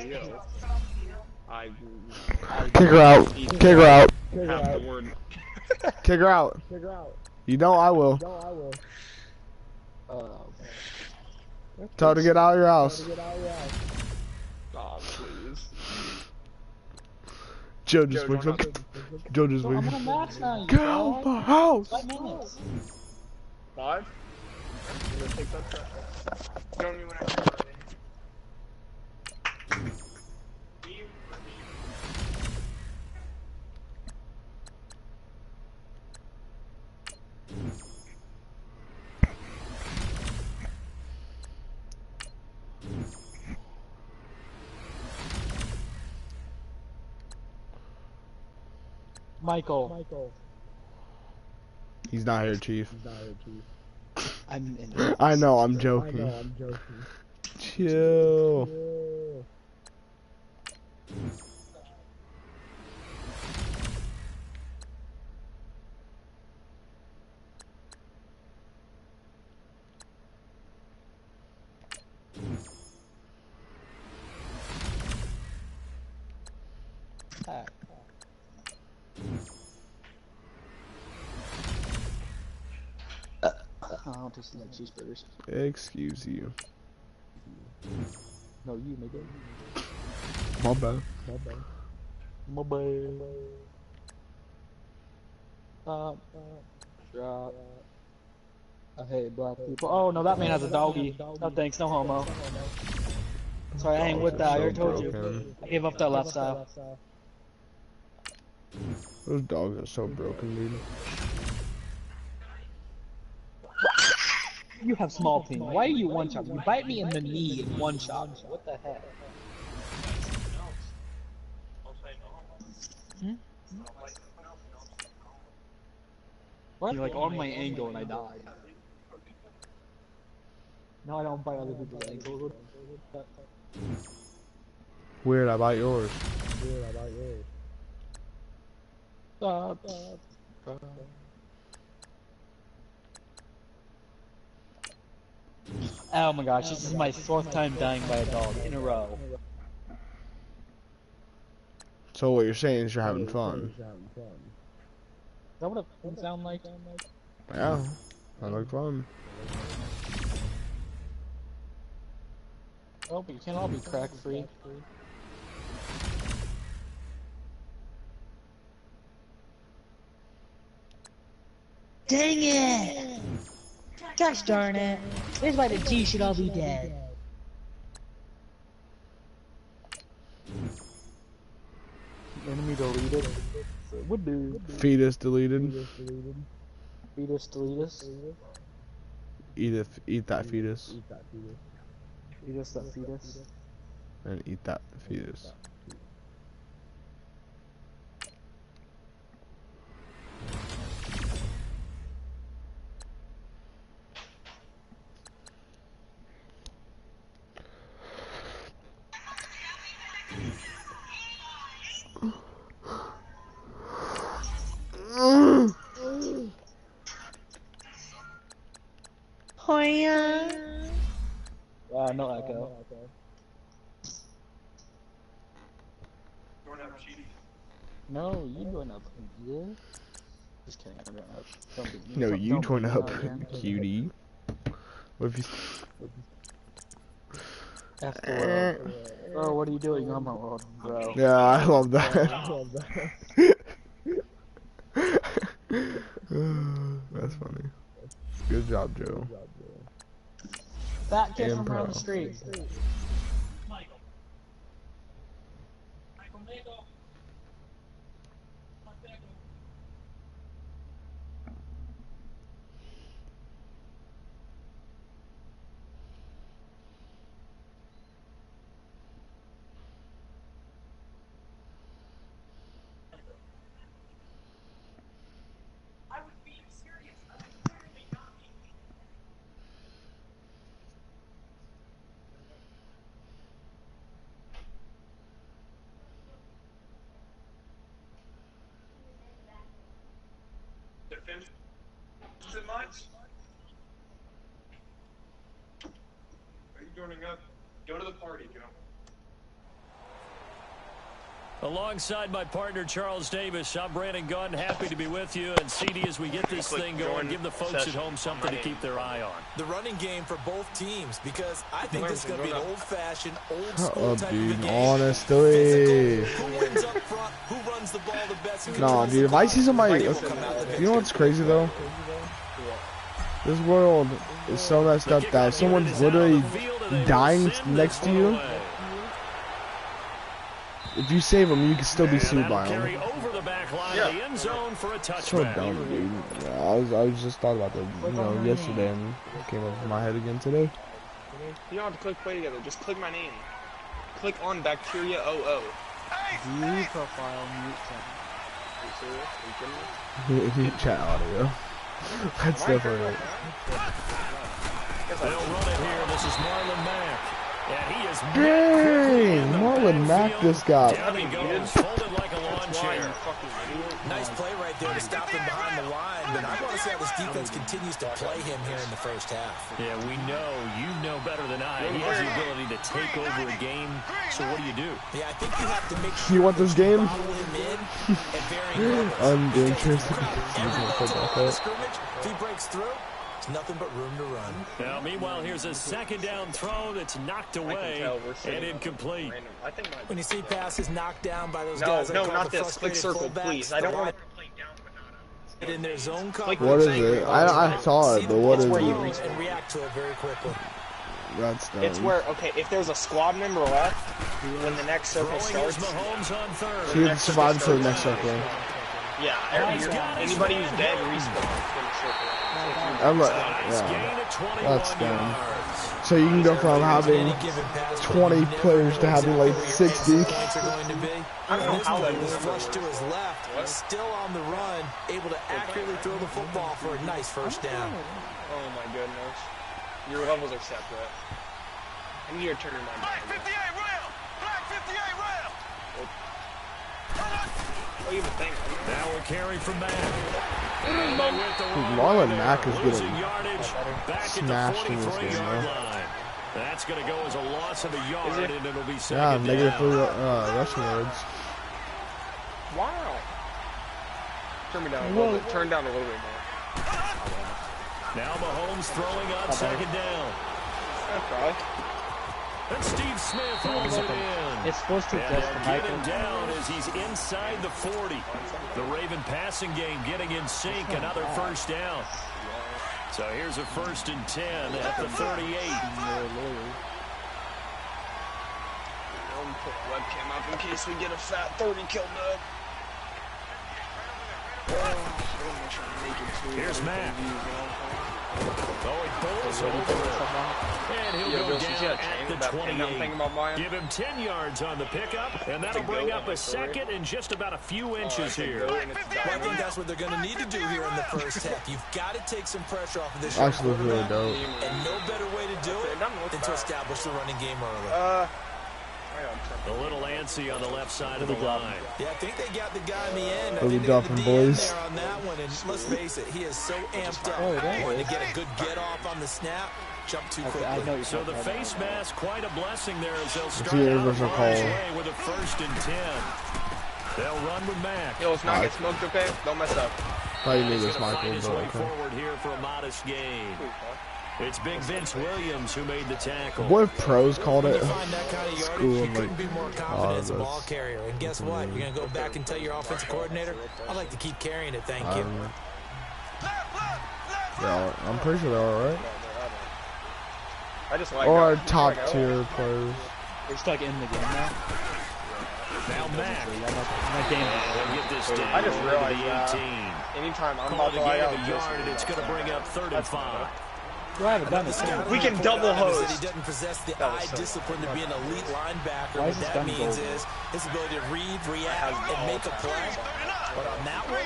yo. I Kick her out. Kick her out. have the word. Kick her out. You don't, I will. Tell her to get out of your house. Oh, please. Joe just wakes up. Joe just wakes I'm gonna max now, you Get out of my house! 5 minutes. 5? I'm gonna take that track. Show me when I'm Michael. He's not here, Chief. I'm in. I know, I'm joking. Chill. I'll taste like cheeseburgers. Excuse you. No, you nigga. My bad. My bad. Drop. I hate black people. Oh no, that man has a doggy. No thanks, no homo. Sorry, I ain't with that. I already told you. I gave up that lifestyle. Those dogs are so broken, dude. You have small team. Why are you one shot? You bite me in the knee in one shot. What the heck? Hmm? What? You're like on my ankle and I died. No, I don't bite other people's ankles. Weird, I bite yours. Stop. Oh my gosh, this is my 4th time dying by a dog in a row. So what you're saying is you're having fun. Is that what it sound like? Yeah, I like fun. Oh, but you can't all be crack free. Dang it! Gosh darn it. This is why the G should all be dead. Enemy deleted. Would do. Fetus deleted. Fetus deletus. Eat that fetus. Fetus that fetus. And eat that fetus. Hoya. No echo. No, you join up, yeah? Just kidding, I'm going up. No, you join beat me up, out again. cutie. What if you... F the world. Bro, what are you doing on my world, bro? Yeah, I love that. That's funny. Good job, Joe. That kid from around the street. Is it much? Are you joining up? Go to the party, Joe. Alongside my partner, Charles Davis, I'm Brandon Gunn. Happy to be with you. And CD, as we get this thing going, give the folks at home something to keep their eye on. The running game for both teams, because I think this is going to be an old-fashioned, old-school type of a game. Honestly. Who wins up front? Who runs the ball the best? Nah, dude, if I see somebody... You know what's crazy, though? This world is so messed up that someone's literally dying next to you. If you save them, you can still be sued by them. Yeah. So dumb, dude. Yeah, I was just thought about that, yesterday, and it came up in my head again today. You don't have to click play together. Just click my name. Click on Bacteria 00. View profile, mute chat. Mute chat audio. That's definitely it. They'll run it here. This is Marlon Mack. And he is dang! Marlon Mack this guy. Down he goes, folded like a lawn chair. Nice play right there to stop him behind the line, but I want to see how this defense continues to play him here in the first half. Yeah, we know. You know better than I. He has the ability to take over a game. So what do you do? Yeah, I think you have to make sure you want this game? I'm interested. If he breaks through, it's nothing but room to run. Now, meanwhile, here's a second down throw that's knocked away and incomplete. When you see passes knocked down by those guys, no, not this. Click circle, please. I don't want to in their zone coverage. What is it? I saw it, but what is it? And react to it very quickly. That's dumb. It's where, okay, if there's a squad member left, when the next circle starts, he would survive until the next circle. Yeah, anybody who's dead respawns in the circle. That's dumb. So you can go from having 20 players to having like 60. I don't know how that was flushed to his left. He's still on the run, able to accurately throw the football for a nice first down. Oh my goodness. Your levels are separate. I need your turn my Black 58 rail! Black 58 rail! What do you even think? Now we're carrying from Mack. Marlon Mack is getting smashed in this game, though. That's going to go as a loss of a yard, and it'll be second yeah, down. negative 3 rushing yards. Wow. Turn me down a little bit. Turn down a little bit more. Now Mahomes throwing on second down. That's right. And Steve Smith holds it in. It's supposed to adjust the get him down as he's inside the 40. The Raven passing game getting in sync. Another first down. So here's a 1st and 10 at the 38. Put the webcam up in case we get a fat 30 kill dub. Here's Matt. Oh, he pulls over it. And he'll go down at the 28. Give him 10 yards on the pickup, and that'll bring up a second and just about a few inches here. Well, I think that's what they're going to need to do here in the first half. You've got to take some pressure off of this. Actually, really dope. And no better way to do it than to establish the running game early. A little antsy on the left side of the line. Yeah, I think they got the guy in the end. Really duffing, boys. On that one, and let's face it, he is so amped up. Wanting to get a good get off on the snap. Jump too quickly. So the face mask, quite a blessing there as they'll start out of harm's way with a 1st and 10. They'll run with Mack. Yo, let's not get smoked, okay? Don't mess up. Probably need this Michael, his way forward here for a modest gain. It's Big Vince Williams who made the tackle. What if pros called it? School, you couldn't be more confident as a ball carrier. And guess what? You're going to go back and tell your offensive coordinator, I'd like to keep carrying it, thank you. Yeah, I'm pretty sure they're alright. I just like or top tier players. We're stuck in the game now. Now Mack. Get this down. I just realized anytime I'm about to lie out a yard, and it's going to bring up 3rd and 5. Well, I haven't done this. We can double hose. He doesn't possess the eye discipline to be an elite linebacker. What that means is his ability to read, react, and make a play. But on that one,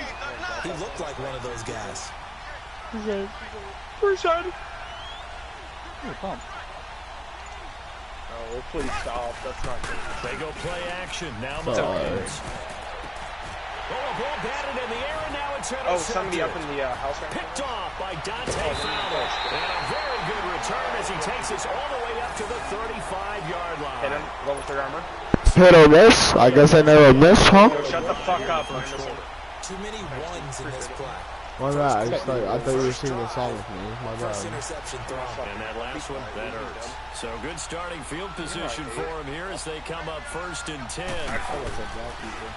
he looked like one of those guys. First side. Pump. Oh, please stop. That's not good. They go play action. Now Mahomes. Oh, a ball batted in the air, and now it's intercepted. Oh, somebody up in the house right now. Picked off by Dante Fowler. And a very good return as he takes us all the way up to the 35-yard line. Hit him. Level 3 armor. Hit or miss? I guess I never miss, huh? Yo, shut the fuck up. Too many ones in this play. Why not? I thought you were singing a song with me. My First bad. interception throw. And that last one, that hurts. So good starting field position for him here as they come up 1st and 10.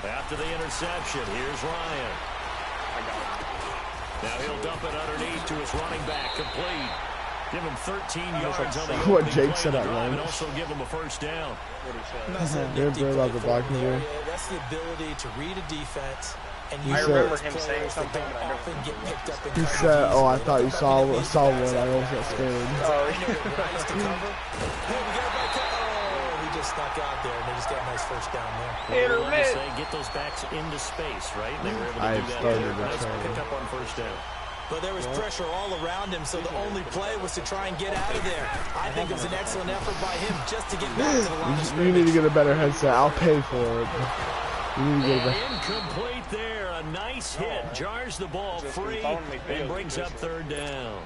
After the interception, here's Ryan. Now he'll dump it underneath to his running back, complete. Give him 13 yards on the What Jake said at and lunch. also give him a 1st down. They're good about the blocking here. That's the ability to read a defense. And I remember him saying something, but I don't get picked up in He said, "Oh, I thought you saw one. I almost got scared." He just snuck out there, and they just got a nice 1st down there. Hit or miss. Get those backs into space, right? They were able to I do that. started to Nice try. pick up on 1st down. But there was pressure all around him, so the only play was to try and get out of there. I think it was an excellent effort by him just to get back to the line of You need to get a better headset. I'll pay for it. You need to get a better. Incomplete there. A nice hit. Jars the ball free and brings up 3rd down.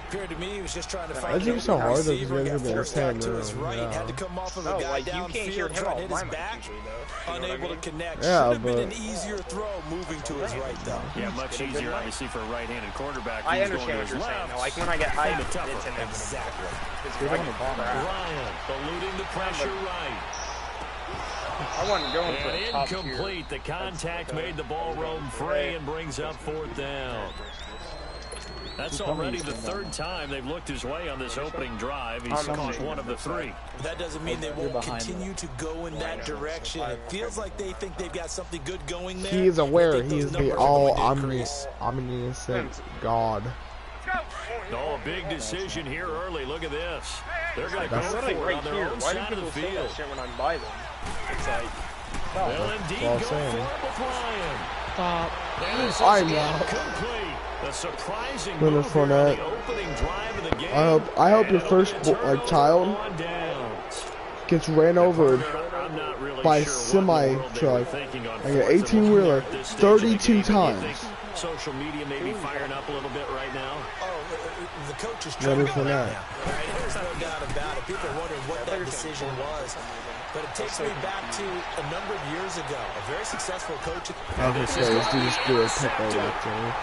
Appeared to me he was just trying to find I think it's so hard that these receiver, guys got have been forced out to saying, his right, yeah. had to come off of a No, guy like, you can't hear downfield, him try off to hit my his mic back, usually, though. unable to connect. Yeah, Should have been but- an easier throw moving to his right, though. Yeah, much easier, obviously, for a right-handed quarterback. I who's understand going what to you're his saying. left. though. Like when I get hyped, Kinda tougher. it's inevitable. Exactly. Ryan eluding the pressure right. I wasn't going for the And top tier. incomplete. The contact made the ball roam free and brings up 4th down. That's already the 3rd time they've looked his way on this opening drive. He's caught 1 of the 3. That doesn't mean they won't continue to go in that direction. It feels like they think they've got something good going there. He is aware. I think He those is the numbers are all going to increase. omniscient God. Oh, a big decision here early. Look at this. They're going to go That's for Like it right on their here. own Why do side of the people say that field. shit when I'm by them? It's like, They'll indeed all go I'm for it saying. with Ryan. Stop. And this is I'm out. incomplete. A surprising Leonard move here on Fournette. the opening drive of the game. I hope your And first it'll be a child turnover on downs. gets ran over I'm not really by sure what in the world they were semi-truck, thinking on like an fourth and 18-wheeler, one at this stage of the 32 game. Do you times. think social media may be firing up a little bit right now? Oh, the coach is Leonard trending right Fournette. now. Right? There's no doubt about it. People are wondering what that decision was. But it takes me back to a number of years ago. A very successful coach. I was gonna say, let's do this good pickle back there.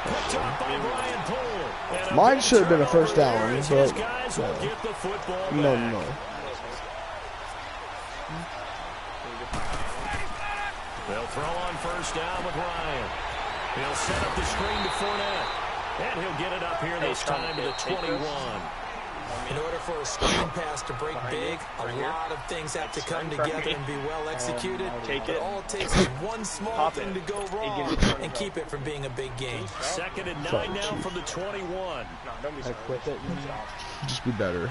Picked up by Brian Poole. And a Mine big should have been a first turnover down, as but his guys will get the football no, back. no. They'll throw on 1st down with Ryan. He'll set up the screen to Fournette. And he'll get it up here this time to the 21. In order for a screen pass to break big, a lot of things have to come together and be well executed. But all it takes is one small thing to go wrong and keep it from being a big game. 2nd and 9 now from the 21. no, don't be sorry. Just be better.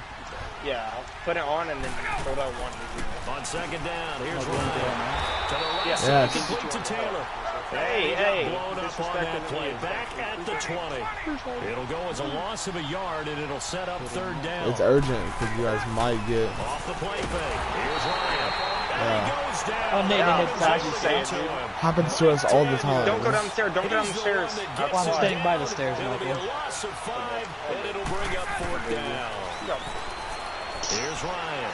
Yeah, I'll put it on and then hold out one. On 2nd down, here's Ryan. To the right Yes. side, complete to Taylor. Hey, He hey. got blown up on that play. Back at the 20. It'll go as a loss of a yard, and it'll set up 3rd down. It's urgent because you guys might get. Off the play fake. Here's Ryan. And he goes down. Oh, Nate, Yeah, hit that's Patchy. saying, dude. Happens to us all the time. Don't go down the stairs. Don't go down the He's stairs. one that That's gets I'm it. staying by the stairs, It'll be a Michael. loss of 5, and it'll bring up 4th down. Here's Ryan.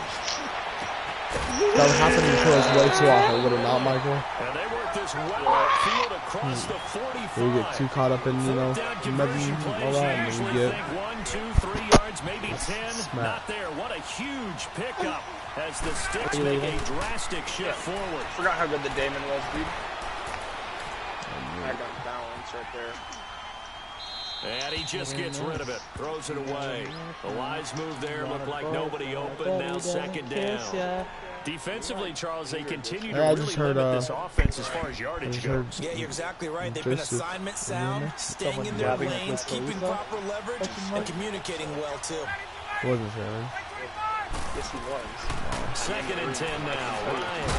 That was happening to us way too often, would it not, Michael? And they work this well upfield across the 45. We get too caught up in, you know, Fourth down maybe conversion all plays, that, you and then usually we get. think 1, 2, 3 yards, maybe 10. Smack. Not there. What a huge pickup as the Sticks make a drastic shift forward. Forgot how good the Damon was, dude. I got balance right there. And he just gets rid of it. Throws it away. The wise move there. Looked like nobody open. Now 2nd down. Defensively, Charles, they continue to I really just heard, limit this offense as far as yardage goes. Yeah, you're exactly right. They've been Joseph. assignment sound, staying in their lanes, keeping proper leverage, and communicating well, too. Wasn't sure. Yes, he was. 2nd and 10 now. Ryan.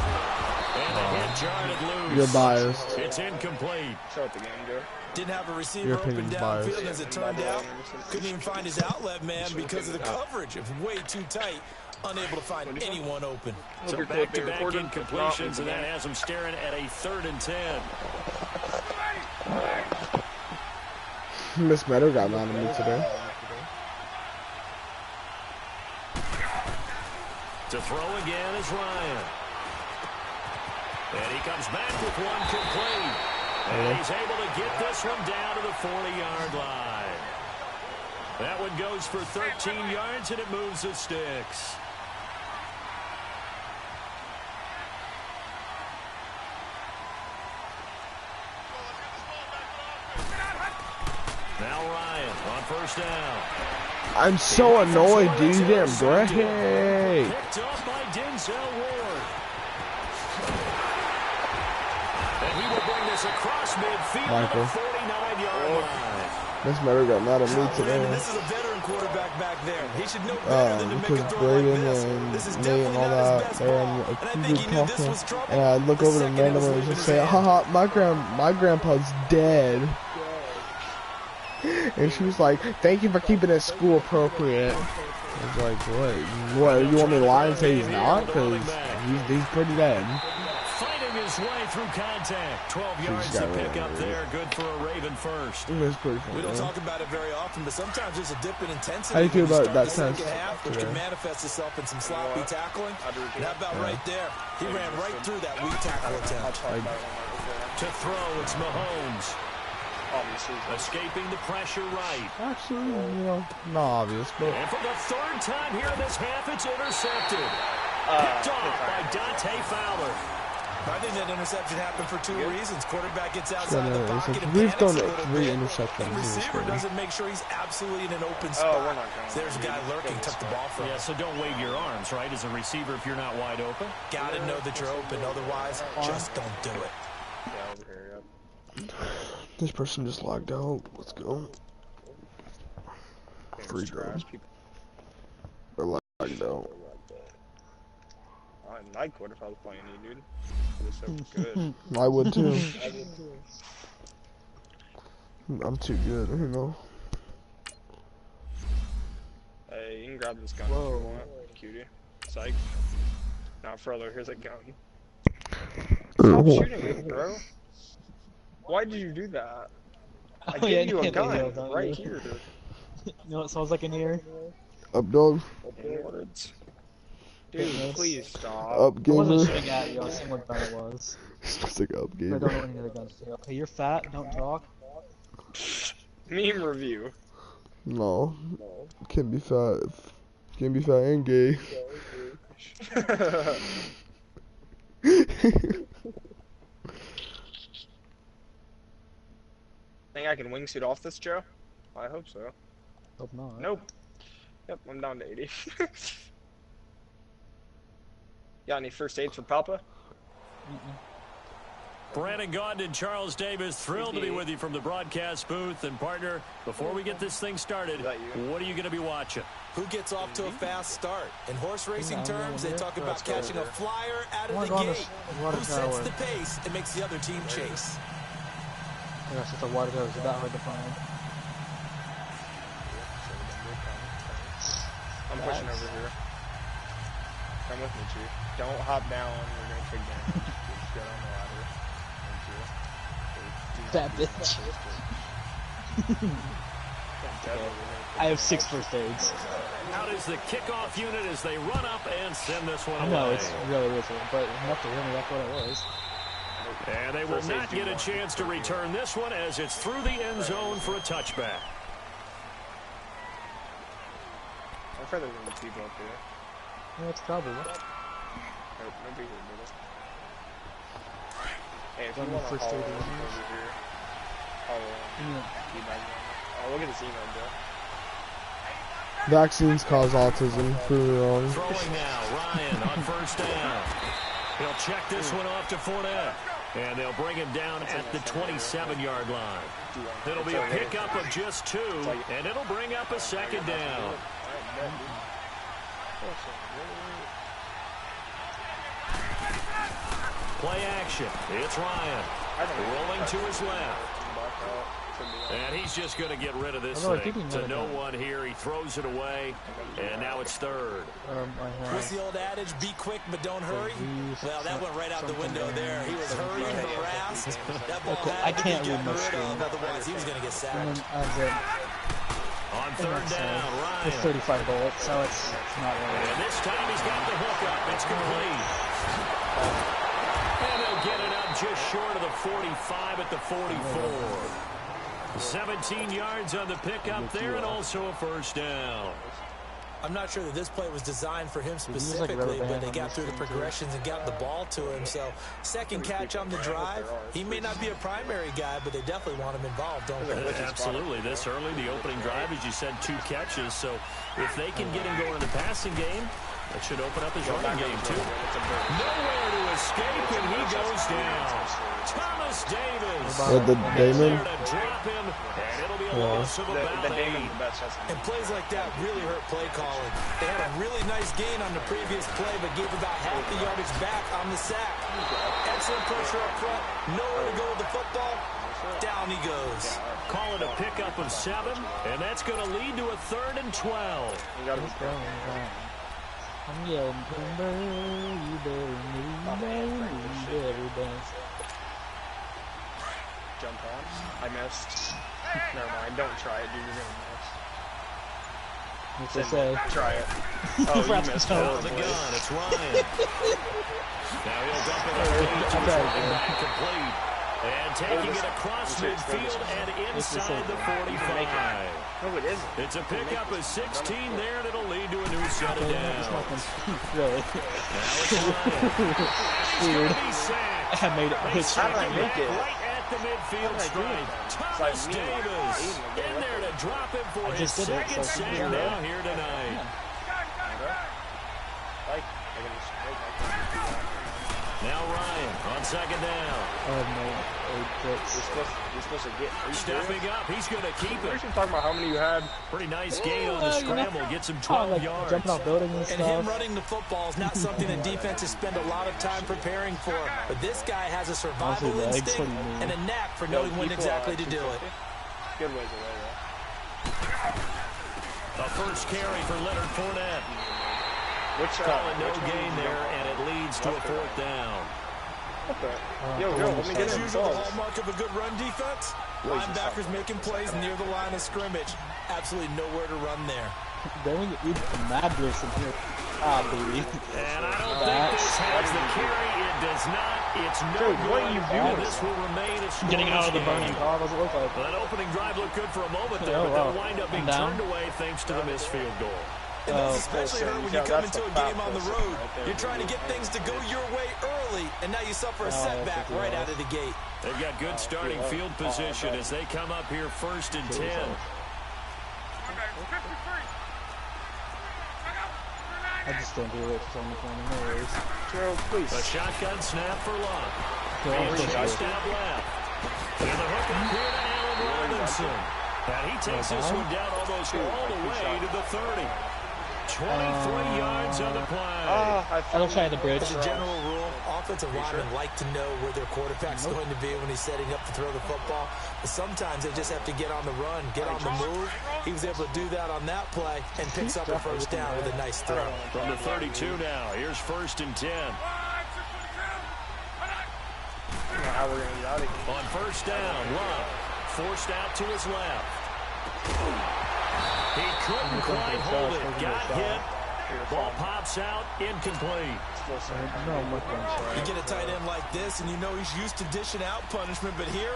And a hit jarred loose. You're biased. It's incomplete. Show it the game, Joe. Didn't have a receiver Your open opinion's biased. downfield, as it turned out. Couldn't even find his outlet man because of the coverage. It was way too tight. Unable to find anyone open. So back-to-back incompletions, and that has him staring at a 3rd and 10. Miss Meadow got mad at me today. To throw again is Ryan. And he comes back with one complete. And he's able to get this one down to the 40-yard line. That one goes for 13 yards, and it moves the sticks. Now Ryan on first down. I'm so annoyed, dude. Damn, great. Picked off by Denzel Ward. And he will bring this across midfield to the 49-yard line. This matter got mad at me today. This is a veteran quarterback back there. He should know better than to make a throw like this. This is definitely not his best ball. And I think he knew this was trouble. And I look over to randomly and just say, haha, my grandpa's dead. And she was like, thank you for keeping it school appropriate. I was like, what? You want me to lie and say he's not? Because he's pretty dead. Fighting his way through contact. 12 yards to pick up there. Good for a Raven first. That's pretty funny. We don't talk about it very often, but sometimes there's a dip in intensity. How do you feel about that test? Which can manifest itself in some sloppy tackling. And how about right there? He ran right through that weak tackle attempt. To throw, it's Mahomes. Escaping the pressure right. Actually, not obvious, but... And for the third time here in this half, it's intercepted. Picked off by Dante Fowler. I think that interception happened for two reasons. Quarterback gets outside the pocket and we've panics done a little 3 bit. interceptions. And receiver doesn't make sure he's absolutely in an open spot. So there's a guy lurking, took the ball from him. Yeah, so don't wave your arms, right, as a receiver if you're not wide open. Gotta know that you're open. Otherwise, just don't do it. This person just logged out. Let's go. Free drive. Or logged out. I like what if I was playing you, dude. It was so good. I would too. I'm too good, you know. Hey, you can grab this gun if you want, cutie. Psych. Not further, here's a gun. Stop shooting me, bro. Why did you do that? I gave you a gun right here. You know what smells like in here? Up, dog. Words. Dude, please stop. Up, gamer. I wasn't shooting at you, I was seeing what gun it was. It's like up, I gamer. don't know any other guns. Okay, you're fat, don't talk. Meme review. No. Can't be fat. Can't be fat and gay. Think I can wingsuit off this, Joe? I hope so. Hope not. Nope. Yep, I'm down to 80. Got any first aids for Papa? Brandon Gaudin and Charles Davis, thrilled to be with you from the broadcast booth. And partner, before we get this thing started, what are you going to be watching? Who gets off to a fast start? In horse racing terms, they talk about catching a flyer out of the gate. Who sets the pace and makes the other team chase? Yes, it's a water tower, it's about hard to find. I'm pushing over here. Come with me, Chief. Don't hop down, we're gonna take damage. Just get on the ladder. Thank you. That bitch. I have 6 first aids. Out is the kickoff unit as they run up and send this one away. No, it's really whistle, but enough to win me, that's what it was. And they will not get a chance to return this one as it's through the end zone for a touchback. I'm further than the people up here. Yeah, it's probably. Nope, nobody here, middle. Hey, if you want to haul over here, oh, look at this email, Joe. Vaccines cause autism. Prove me wrong. Throwing now, Ryan on first down. He'll check this one off to Fournette. And they'll bring him down at the 27-yard line. It'll be a pickup of just 2, and it'll bring up a second down. Play action. It's Ryan. Rolling to his left. And he's just going to get rid of this thing. To no one here. He throws it away. And now it's third. What's the old adage? Be quick, but don't hurry? Well, that went right out the window there. He was hurried, harassed. That ball I can't read my screen. screen. Otherwise, he was going to get sacked. On third down, Ryan. It's 35 bullets, so it's not really. And this time he's got the hook up. It's complete. And they'll get it up just short of the 45 at the 44. 17 yards on the pickup there, and also a first down. I'm not sure that this play was designed for him specifically, but they got through the progressions and got the ball to him. So, second catch on the drive. He may not be a primary guy, but they definitely want him involved, don't they? Absolutely. This early, the opening drive, as you said, 2 catches. So, if they can get him going in the passing game, that should open up his running game, too. Nowhere to escape, and he goes down. Thomas Davis. The Damon. There to drop him, and it'll be a loss of about 8. And plays like that really hurt play calling. They had a really nice gain on the previous play, but gave about half the yardage back on the sack. Excellent pressure up front. Nowhere to go with the football. Down he goes. Call it a pickup of 7, and that's going to lead to a 3rd and 12. I'm yelling, timber, you better move, you better dance. Jump on. I missed. Never mind. Don't try it, dude. You're gonna miss. What's they say? Try it. Oh, you missed. Oh, the gun. It's Ryan. Now he'll dump it up complete. And taking it across midfield and inside the 45. No, it isn't. It's a pickup of 16 there, and it'll lead to a new set of downs. Really? Now it's Ryan. Weird. Be sacked. I made it. How did I make it? Right at the midfield stripe. Thomas Davis in there to drop him for his second sack now here tonight. Now Ryan on second down. Oh, no. You're supposed to get. Stepping up, he's going to keep We it. should talk about how many you had. Pretty nice gain on the scramble. Gets him 12 like yards. jumping off buildings and And him stuff. running the football is not something that defenses spend a lot of time preparing for. But this guy has a survival Mostly legs, instinct what do you mean? and a knack for knowing when exactly to do it. Good ways away, though. A first carry for Leonard Fournette. Which Calling no gain there, and it leads to a 4th down. Yo, let me get As in. usual, the hallmark of a good run defense, linebackers making plays near the line of scrimmage. Absolutely nowhere to run there. Then we eat the madness in here. Ah, baby. And I don't think this has the carry. It does not. It's no Dude, good. what are you doing? This will remain a Getting out of the scoreless burning game. car, doesn't look like it. That opening drive looked good for a moment there, Oh, but wow. they'll wind up being Down. turned away thanks to the missed field goal. And that's especially hurt when you come that's into a the game foul on the person road. right there. You're trying to get things to go your way early, and now you suffer a setback right out of the gate. They've got good starting field position as they come up here 1st and 10. I just don't do it for the corner. No worries. Gerald, please. A shotgun snap for Locke. Don't He's worry. just out left. And the hook up here to Allen Robinson. And he takes this one down almost all the way to the 30. 23 yards on the play. I'll try the bridge. As a general rule, offensive linemen like to know where their quarterback's going to be when he's setting up to throw the football. But sometimes they just have to get on the run, get on the move. He was able to do that on that play and picks up a first down with a nice throw. From the 32 now. Here's 1st and 10. How we're gonna get out of here. On 1st down, Love forced out to his left. He couldn't quite hold it. Got hit. Ball pops out. Incomplete. You get a tight end like this, and you know he's used to dishing out punishment, but here,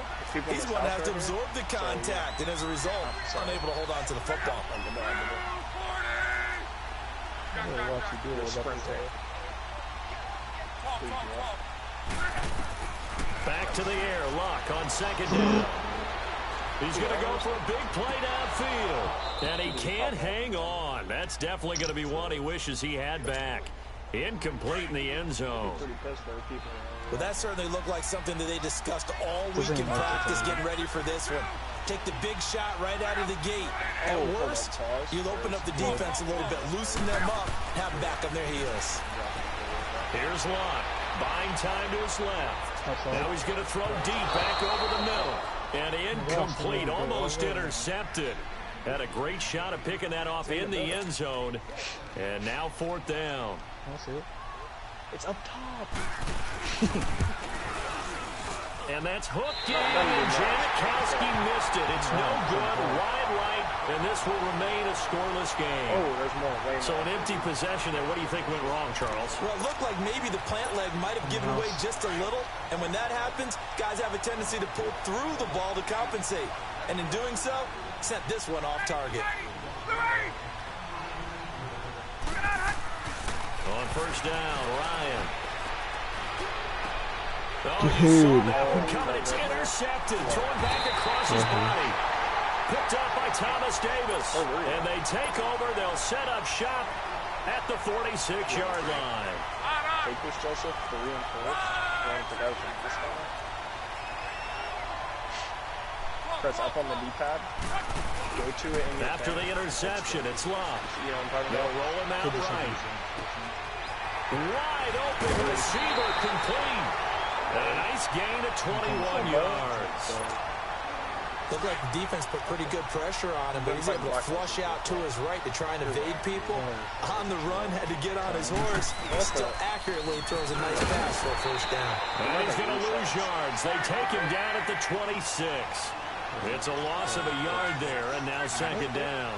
he's going to have to absorb the contact, and as a result, unable to hold on to the football. Back to the air. Locke on second down. He's going to go for a big play downfield. And he can't hang on. That's definitely going to be one he wishes he had back. Incomplete in the end zone. Well, that certainly looked like something that they discussed all week in practice getting ready for this one. Take the big shot right out of the gate. At worst, you'll open up the defense a little bit, loosen them up, have them back on their heels. Here's Locke. Buying time to his left. Now he's going to throw deep back over the middle. And incomplete, almost intercepted. Had a great shot of picking that off in the end zone. And now 4th down. That's it. It's up top. And that's hooked in, and Janikowski missed it. It's no good, wide right, and this will remain a scoreless game. Oh, there's more. So an empty possession there. What do you think went wrong, Charles? Well, it looked like maybe the plant leg might have given away just a little, and when that happens, guys have a tendency to pull through the ball to compensate. And in doing so, sent this one off target. On first down, Ryan. Oh, Dude. Coming, it's intercepted, thrown back across his body. Picked up by Thomas Davis. And they take over. They'll set up shop at the 46-yard line. Take this, Joseph, 3 and 4. Going to go from this guy. Press up on the D-pad. Go to it. After the interception, it's Love. You know what I'm talking They'll about? roll him out right. Wide open receiver complete. And a nice gain of 21 yards. Looked like the defense put pretty good pressure on him, but he's able to flush out to his right to try and evade people. On the run, had to get on his horse. Still accurately throws a nice pass for a first down. And he's going to lose yards. They take him down at the 26. It's a loss of a yard there, and now second down.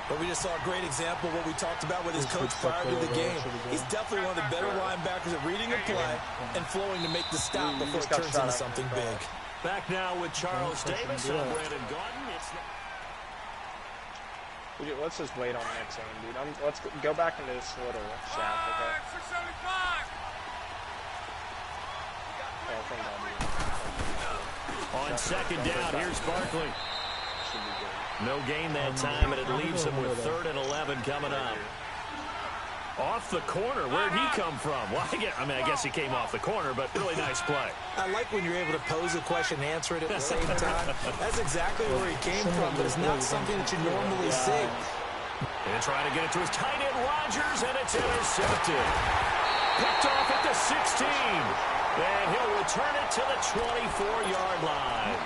But we just saw a great example of what we talked about with his coach prior to the game. He's definitely one of the better linebackers at reading a play and flowing to make the stop before it turns into something big. Back now with Charles Davis and Brandon Gordon. Let's just wait on the next one, dude. Let's go back into this little shaft, okay? Oh, thank God, on second down, here's Barkley. No gain that time, and it leaves him with 3rd and 11 coming up. Off the corner, where'd he come from? Well, I guess he came off the corner, but really nice play. I like when you're able to pose a question and answer it at the same time. That's exactly where he came from, but it's not something that you normally see. And trying to get it to his tight end, Rodgers, and it's intercepted. Picked off at the 16. And he'll return it to the 24-yard line.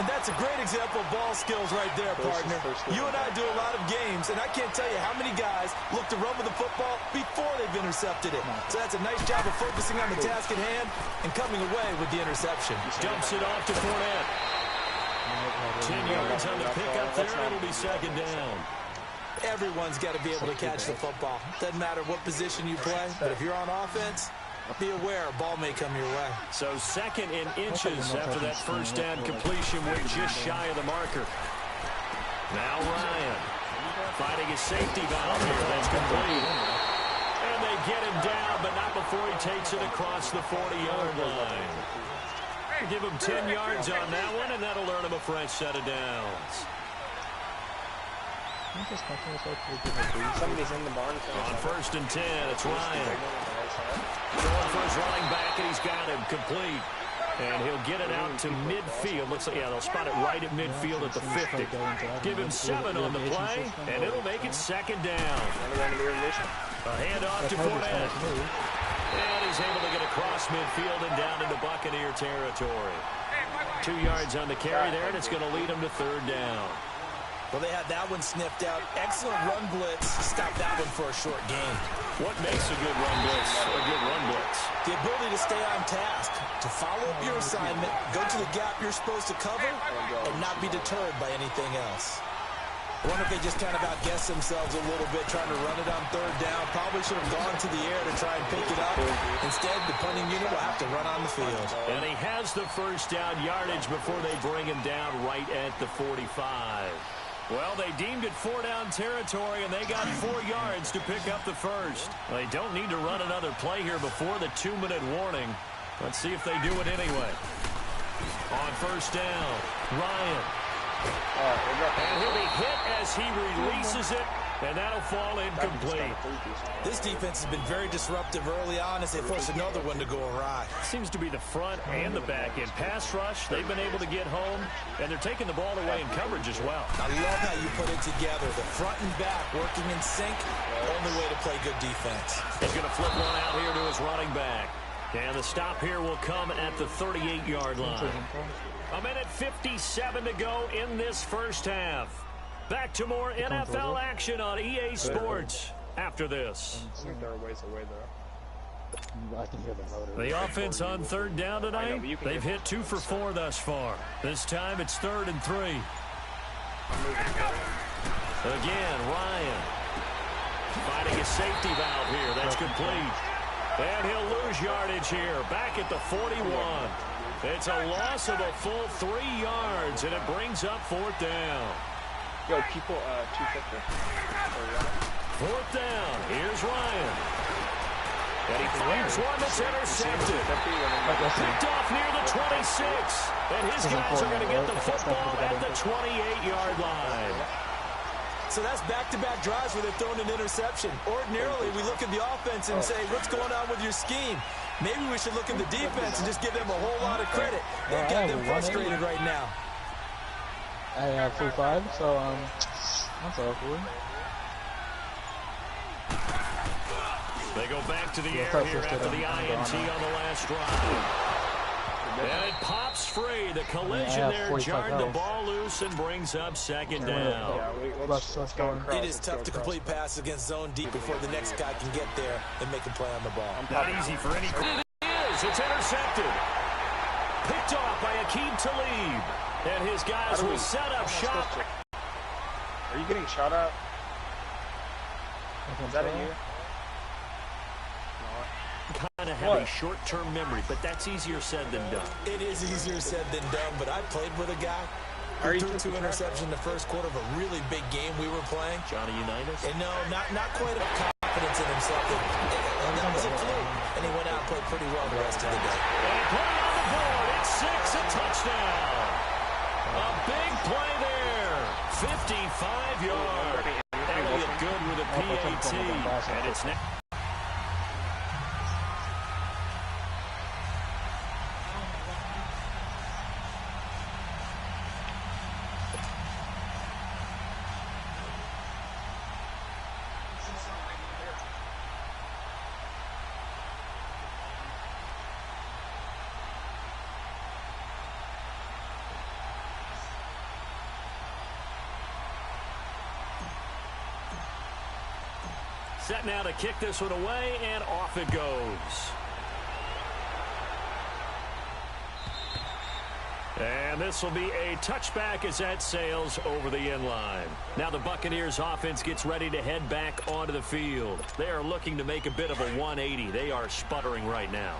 And that's a great example of ball skills right there, partner. You and I do a lot of games, and I can't tell you how many guys look to run with the football before they've intercepted it. So that's a nice job of focusing on the task at hand and coming away with the interception. Dumps it off to Fournette. 10 yards on the pickup there, it'll be second down. Everyone's got to be able to catch the football. Doesn't matter what position you play, but if you're on offense, be aware a ball may come your way. So 2nd and inches after that first down completion. We're just shy of the marker. Now Ryan fighting his safety valve here. That's complete. And they get him down, but not before he takes it across the 40-yard line. Give him 10 yards on that one, and that'll earn him a fresh set of downs. Somebody's in the barn. On 1st and 10, it's Ryan. Going for his running back, and he's got him complete. And he'll get it out to midfield. Looks like, yeah, they'll spot it right at midfield at the 50. Give him 7 on the play, and it'll make it second down. A handoff to Fournette. And he's able to get across midfield and down into Buccaneer territory. 2 yards on the carry there, and it's going to lead him to 3rd down. Well, they had that one sniffed out. Excellent run blitz. Stop that one for a short gain. What makes a good run blitz a good run blitz? The ability to stay on task, to follow up your assignment, go to the gap you're supposed to cover, and not be deterred by anything else. I wonder if they just kind of outguessed themselves a little bit trying to run it on 3rd down. Probably should have gone to the air to try and pick it up. Instead, the punting unit will have to run on the field. And he has the first down yardage before they bring him down right at the 45. Well, they deemed it 4-down territory, and they got 4 yards to pick up the first. They don't need to run another play here before the 2-minute warning. Let's see if they do it anyway. On 1st down, Ryan. And he'll be hit as he releases it, and that'll fall incomplete. This defense has been very disruptive early on as they force another one to go awry. Seems to be the front and the back end. Pass rush, they've been able to get home, and they're taking the ball away in coverage as well. I love how you put it together. The front and back working in sync, only way to play good defense. He's going to flip one out here to his running back. And the stop here will come at the 38-yard line. 1:57 to go in this first half. Back to more NFL action on EA Sports after this. I think they're a ways away, though. I can hear the motor. The offense on third down tonight, they've hit 2 for 4 thus far. This time it's 3rd and 3. Again, Ryan finding a safety valve here. That's complete. And he'll lose yardage here. Back at the 41. It's a loss of a full 3 yards, and it brings up 4th down. Yo, people, 250. 4th down. Here's Ryan. And he fires one that's intercepted. Picked off near the 26. And his guys are going to get the football at the 28-yard line. So that's back-to-back drives where they're throwing an interception. Ordinarily, we look at the offense and say, what's going on with your scheme? Maybe we should look at the defense and just give them a whole lot of credit. They've got them frustrated right now. I have 3-5, so that's all cool. They go back to the air here after the INT on the last drive. And it pops free. The collision there jarred the ball loose and brings up 2nd down. It is tough to complete passes against zone deep before the next guy can get there and make a play on the ball. Not easy for any. It is. It's intercepted. Picked off by Akeem Talib. And his guys will set up shop. Are you getting shot at? Is that you? Kind of have a short-term memory, but that's easier said than done. It is easier said than done, but I played with a guy who threw 2 interceptions in the first quarter of a really big game we were playing. Johnny Unitas? And no, not quite enough confidence in himself. That was a fluke, and he went out and played pretty well the rest of the day. And play on the board. It's 6, a touchdown. A big play there. 55 yards. That'll get good with a PAT. And it's now. Set now to kick this one away, and off it goes. And this will be a touchback as that sails over the end line. Now the Buccaneers offense gets ready to head back onto the field. They are looking to make a bit of a 180. They are sputtering right now.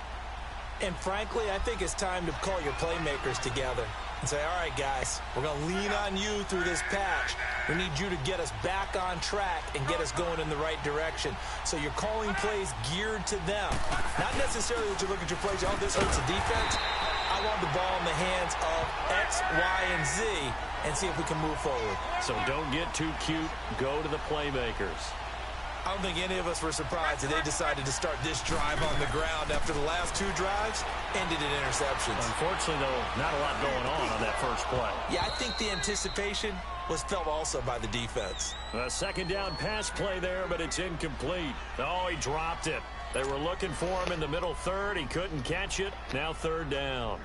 And frankly, I think it's time to call your playmakers together and say, all right, guys, we're going to lean on you through this patch. We need you to get us back on track and get us going in the right direction. So you're calling plays geared to them. Not necessarily that you look at your plays, oh, this hurts the defense. I want the ball in the hands of X, Y, and Z and see if we can move forward. So don't get too cute. Go to the playmakers. I don't think any of us were surprised that they decided to start this drive on the ground after the last 2 drives ended in interceptions. Unfortunately, though, not a lot going on that first play. Yeah, I think the anticipation was felt also by the defense. A 2nd down pass play there, but it's incomplete. Oh, he dropped it. They were looking for him in the middle 3rd. He couldn't catch it. Now 3rd down.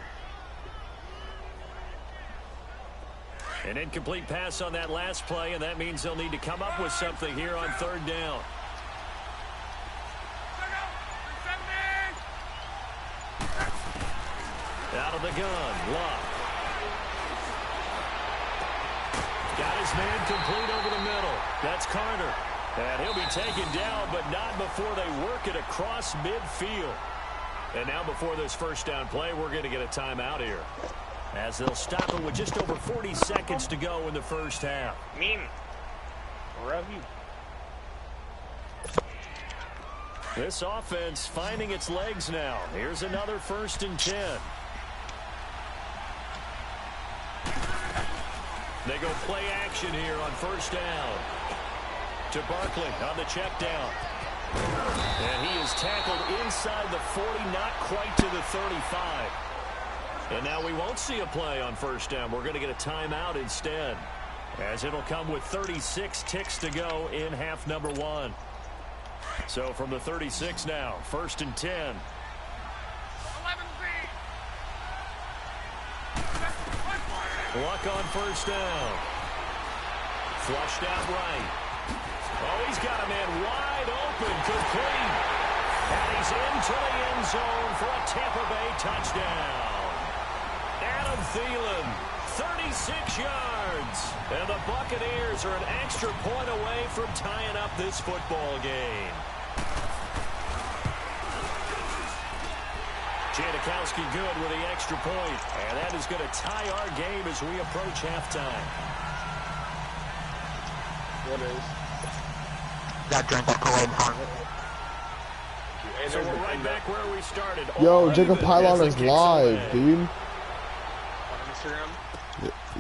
An incomplete pass on that last play, and that means they'll need to come up with something here on 3rd down. Out of the gun, Luck. Got his man complete over the middle. That's Carter. And he'll be taken down, but not before they work it across midfield. And now before this 1st down play, we're going to get a timeout here, as they'll stop it with just over 40 seconds to go in the 1st half. Where have you? This offense finding its legs now. Here's another 1st and 10. They go play action here on 1st down. To Barkley on the check down. And he is tackled inside the 40, not quite to the 35. And now we won't see a play on 1st down. We're going to get a timeout instead, as it'll come with 36 ticks to go in half number 1. So from the 36 now, 1st and 10. Luck on 1st down. Flushed out right. Oh, he's got a man wide open, complete. And he's into the end zone for a Tampa Bay touchdown. Adam Thielen, 36 yards. And the Buccaneers are an extra point away from tying up this football game. Janikowski good with the extra point. And that is going to tie our game as we approach halftime. What is? That drank that Kool-Aid from it. So we're right back where we started. Yo, Jacob Pylon is live, dude. On Instagram?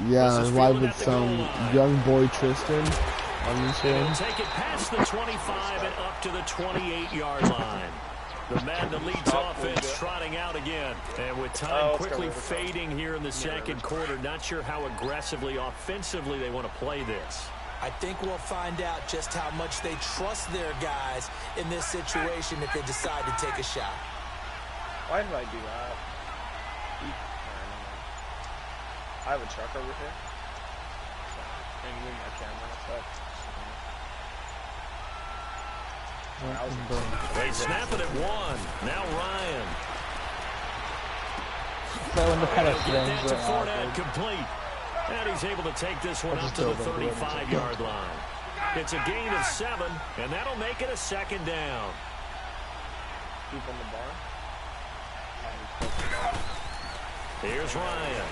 Yeah, live with some young boy Tristan on Instagram. Take it past the 25 and up to the 28-yard line. The man that leads offense trotting out again. And with time quickly fading here in the second quarter, not sure how aggressively, offensively they want to play this. I think we'll find out just how much they trust their guys in this situation if they decide to take a shot. Why did I do that? I have a truck over here. And move my camera. They snap it at one. Now Ryan. Get that to Fournette complete. And he's able to take this one up to the 35-yard line. It's a gain of 7, and that'll make it a second down. Keep on the bar. Here's Ryan.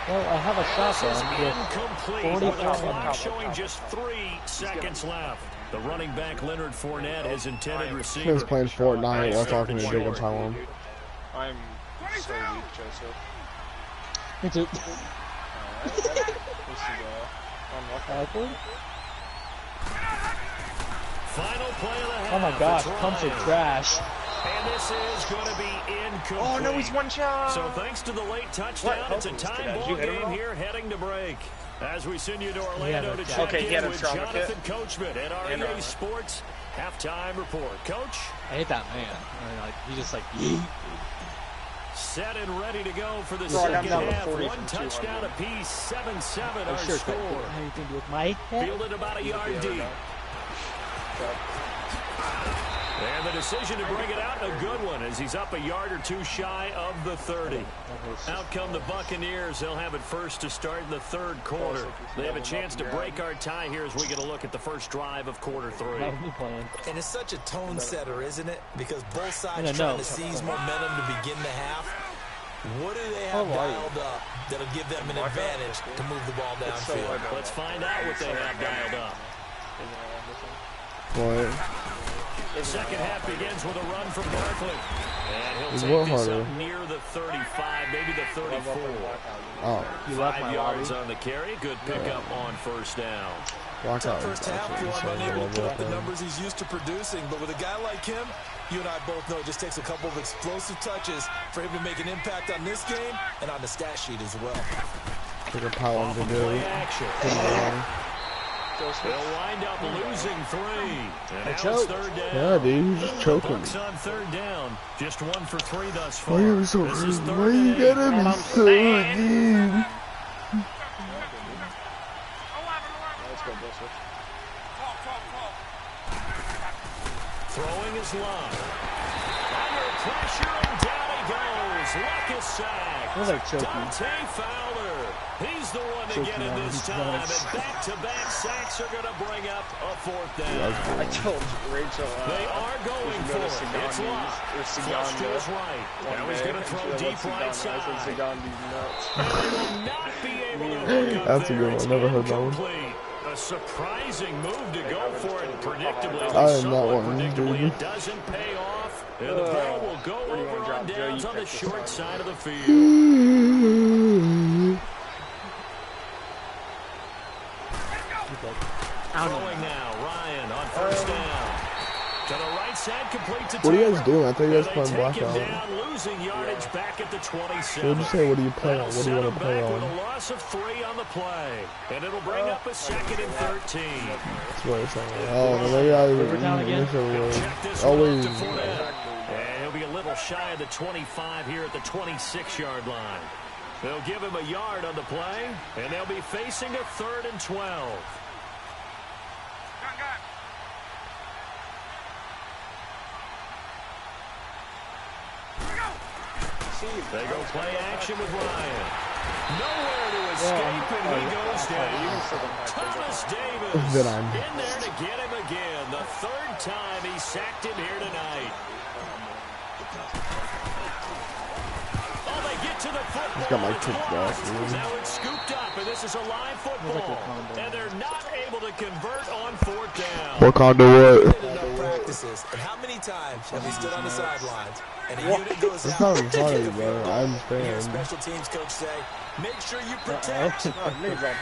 Well, I have a shotgun. Incomplete with the clock showing just 3 seconds left. The running back Leonard Fournette has intended receiver. He's playing Fortnite while talking to Jacob Pylon. I'm so weak, Joseph. Me too. This is Final play of the half. Oh my gosh, pumps are trash. And this is going to be incomplete. Oh no, he's one shot. So thanks to the late touchdown, it's a tie ball game here heading to break. As we send you to Orlando to check in with Jonathan Coachman at our EA Sports halftime report. Coach? I hate that man. He just like yeet. Set and ready to go for the second half. One touchdown apiece, 7-7 our score. Anything to do with my head? Fielded about a yard deep. And the decision to bring it out, a good one, as he's up a yard or two shy of the 30. Out come the Buccaneers. They'll have it first to start the third quarter. They have a chance to break our tie here as we get a look at the first drive of quarter 3. And it's such a tone setter, isn't it? Because both sides trying to seize momentum to begin the half. What do they have dialed up that'll give them an advantage to move the ball downfield? Let's find out what they have dialed up. What? The second half begins with a run from Barkley. And he'll take this up near the 35, maybe the 34. Oh. 5 yards on the carry. Good pickup on first down. Tough first half for him, unable to put up the numbers he's used to producing. But with a guy like him, you and I both know it just takes a couple of explosive touches for him to make an impact on this game and on the stat sheet as well. Take a power to do it. They'll wind up losing 3. And now it's third down. Yeah, dude, he's just choking. Bucks on third down. Just 1 for 3 thus far. Why are you so rude? Why you gotta be so rude? Throwing his line. Under pressure, and down he goes. Luck is sacked. Dante Fowler. He's the one to get in this time. And back-to-back sacks are going to bring up a 4th down. I told Rachel. They are going for it. It's Luck. Flush to his right. Now he's going to throw deep right side. And they will not be able to hook up. That's a good one. Never heard that one. A surprising move to go for it. Predictably, it doesn't pay off. And the ball will go over on downs on the short side of the field. Throwing now, Ryan on first down. To the right side, complete to What are you guys doing? I thought you guys playing blackout. Losing yardage back at the 27. What did you say? What do you play on? What do you want to play on? With a loss of 3 on the play. And it'll bring up a 2nd and 13. That's what it's saying. Oh, the way I always. And he'll be a little shy of the 25 here at the 26-yard line. They'll give him a yard on the play, and they'll be facing a 3rd and 12. receive. They go play action with Ryan. Nowhere to escape, and he goes down. Thomas Davis in there to get him again. The third time he sacked him here tonight. Oh, they get to the football. He's got my kick back. Now it's scooped up, and this is a live football. And they're not able to convert on fourth down. What kind of what? Enough practices. And how many times have we stood on the sidelines and a unit goes It's out? not funny, bro. I understand. Your special teams coach say, make sure you protect.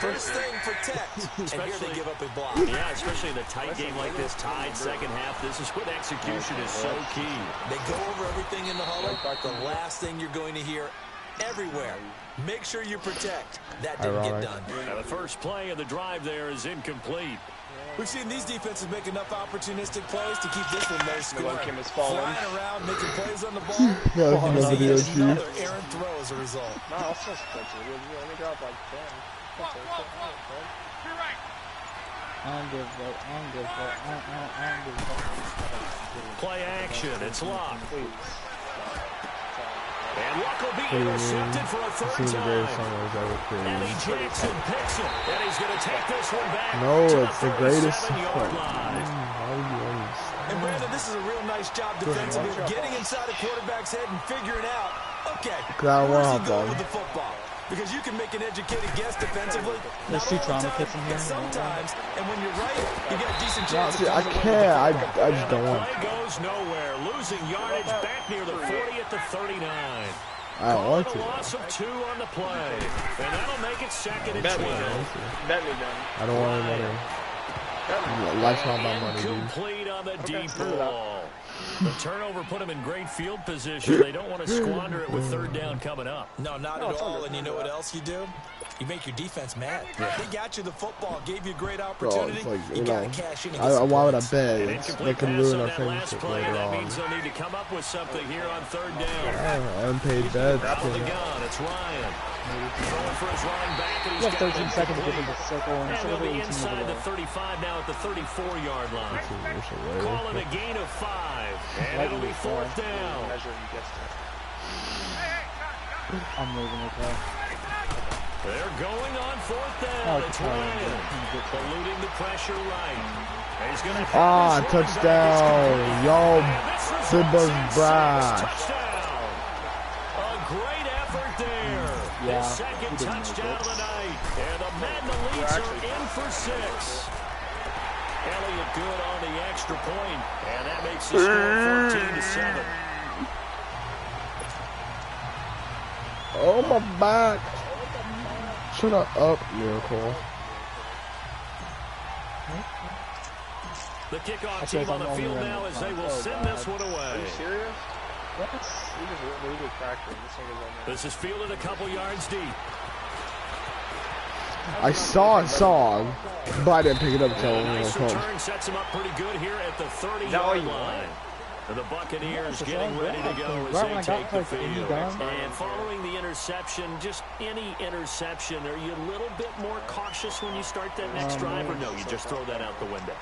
First thing, protect. And here they give up a block. Yeah, especially in a tight game like this, tied second half. This is when execution is so key. They go over everything in the huddle. The last thing you're going to hear everywhere, make sure you protect. That didn't get done. Now the first play of the drive there is incomplete. We've seen these defenses make enough opportunistic plays to keep this one no score. Flying around, making plays on the ball. Another errant throw as a result. No, I'll still switch it. We only got like 10. Play action. It's locked. And Luck will be intercepted for a third time. Eddie Jackson picks it, and he's going to take this one back. No, it's the greatest. And Brandon, this is a real nice job defensively, getting inside a quarterback's head and figuring out, okay, where's he going with the football? Because you can make an educated guess defensively. There's two trauma kits in here. Sometimes, and when you're right, you get a decent chance. I can't. I just don't want. Play goes nowhere, losing yardage back near the 40 at the 39. I don't want to. Loss of 2 on the play, and that'll make it second and 12. Bet me then. I don't want any money. Life's not my money, dude. Complete on the deep ball. The turnover put them in great field position. They don't want to squander it with third down coming up. No, not at all. And you know what else you do? You make your defense mad. They got you the football, gave you a great opportunity. Bro, like, you got to cash in. Why would I bet? They can ruin our championship play, later that on. means they'll need to come up with something here on third down. Unpaid bets. Out of the gun, it's Ryan. Going for his running back, and You he's have 13 seconds to get to the circle, and and so they'll they'll be be 18 inside over the there. 35 now at the 34-yard line. Call it a gain of 5, and it'll be fourth down. I'm moving it there. They're going on fourth down. It's Ryan. Eluding the pressure right. He's gonna touchdown. Y'all, Simba's brash. A great effort there. Yeah, His second touchdown of the night. And the Mandaleets are in for 6. Elliott good on the extra point, and that makes the score 14-7. Oh, my back. Shut up, Miracle. The kickoff team on the field now as they will send this one away. Are you serious? What? We just really factored. This is fielded a couple yards deep. I saw him, but I didn't pick it up until Nice return sets him up pretty good here at the 30-yard line. And the Buccaneers getting ready to go as they take the field. And following the interception, just any interception, are you a little bit more cautious when you start that next drive, or no, you just throw that out the window?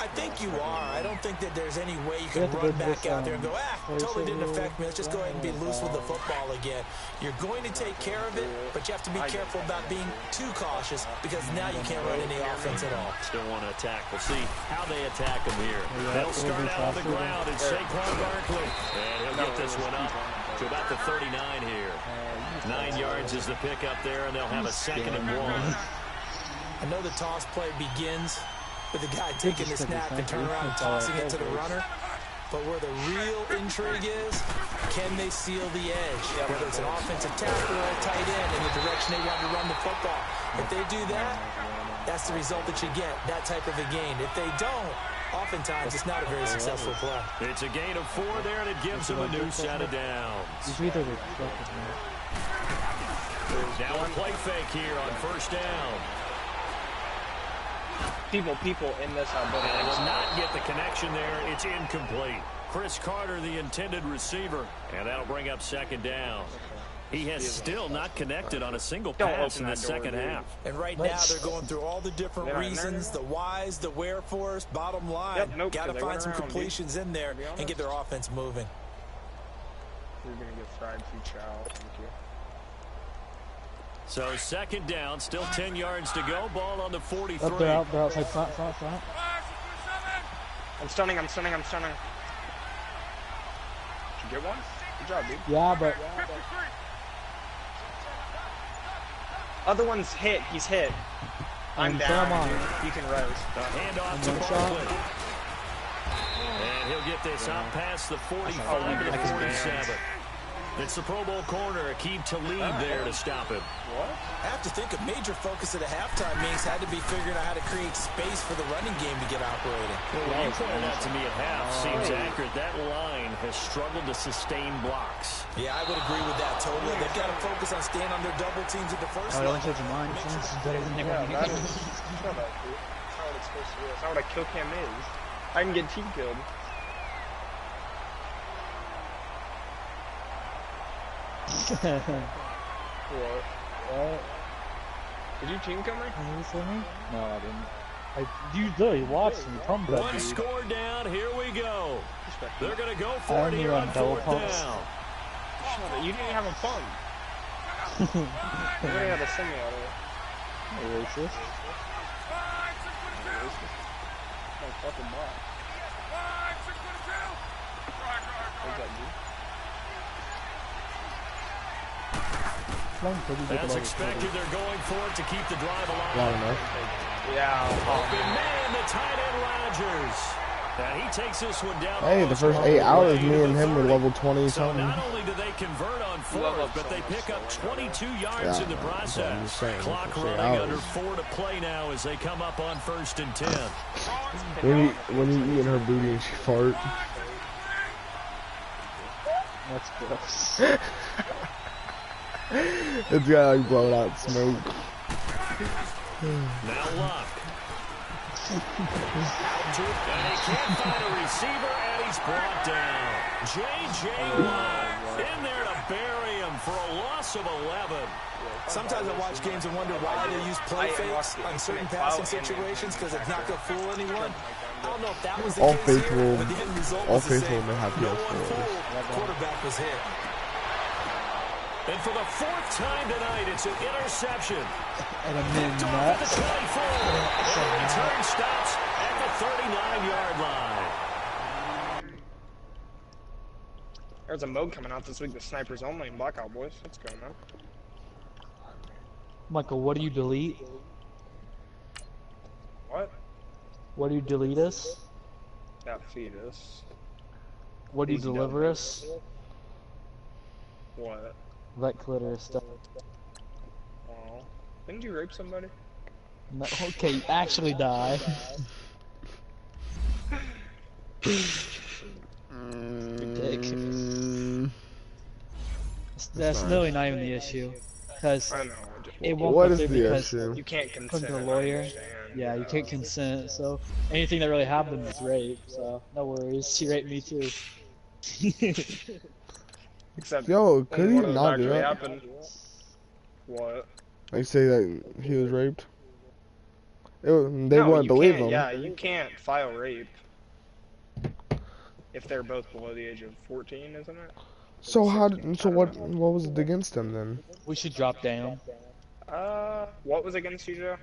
I think you are. I don't think that there's any way you can run back out there and go, totally didn't affect me. Let's just go ahead and be loose with the football again. You're going to take care of it, but you have to be careful about being too cautious because now you can't run any offense at all. Still want to attack. We'll see how they attack him here. They'll start out on the ground. It's Saquon Barkley. And he'll get this one up to about the 39 here. 9 yards is the pickup there, and they'll have a 2nd and 1. I know the toss play begins with the guy taking the snap and turn around and tossing it to the runner. But where the real intrigue is, can they seal the edge? Whether it's an offensive tackle or a tight end in the direction they want to run the football. If they do that, that's the result that you get, that type of a gain. If they don't, oftentimes it's not a very successful play. It's a gain of 4 there, and it gives them a new set of downs. Now a play fake here on first down. People in this building. And will not get the connection there. It's incomplete. Chris Carter, the intended receiver, and that'll bring up 2nd down. He has still not connected on a single pass in the second half. And right now they're going through all the different reasons, the whys, the wherefores. Bottom line, got to find some completions in there and get their offense moving. We're going to get fried food chow. Thank you. So second down, still 10 yards to go. Ball on the 43. Up there, outside, front. I'm stunning. Did you get one? Good job, dude. Yeah, but... Other one's hit. He's hit. I'm down, dude. He can rose. The handoff to Barkley. And he'll get this out past the 45 to the 47. It's the Pro Bowl corner, Aqib Talib there to stop him. What? I have to think a major focus at a halftime means had to be figuring out how to create space for the running game to get operating. Well, you pointed out to me at half, seems accurate. That line has struggled to sustain blocks. Yeah, I would agree with that totally. They've got to focus on staying on their double teams at the first level. Shut up, dude. That's not what it's supposed to do. That's not what a kill cam is. I can get team killed. What? Did you team kill me? No, I didn't. You literally watched me come back. One score down, here we go. They're going to go for it here on fourth down. You didn't have a pump. You already had a semi-auto. Racist. Oh, fucking bot. What's that, dude? As expected, they're going for it to keep the drive alive. Yeah. Open man, the tight end Rodgers. And he takes this one down. Hey, the first 8 hours, me and him were level 20 So something. not only do they convert on fourth, but they pick up 22 yards in the process. Clock running under 4 to play now as they come up on 1st and 10. When you eat in her booty and she fart. That's gross. It's got like blown out smoke. Now Luck. And he can't find a receiver, and he's brought down. J.J. Watt in there to bury him for a loss of 11. Sometimes I watch games and wonder why they use play fakes on certain passing situations because it's not going to fool anyone. I don't know if that was the case here, but the end result was the same. May have no one fooled. Quarterback was hit. And for the 4th time tonight, it's an interception. And a min at the 24. And the return stops at the 39-yard line. There's a mode coming out this week, the snipers only in Blackout Boys. Let's go, man. Michael, what do you delete? What? What do you delete us? That fetus. What do you deliver us? What? Vet clitoris stuff. Oh. Didn't you rape somebody? No, okay, actually die. Ridiculous. That's literally not even the issue. Because it won't what go is through the because issue? You can't consent. the lawyer. Yeah, you can't consent, so anything that really happened is rape, so no worries. She raped me too. Except yo, could he not do that? Happened. What? They say that he was raped. They wouldn't believe him. Yeah, you can't file rape if they're both below the age of 14, isn't it? So what was it against him then? We should drop down. What was against you, Joe?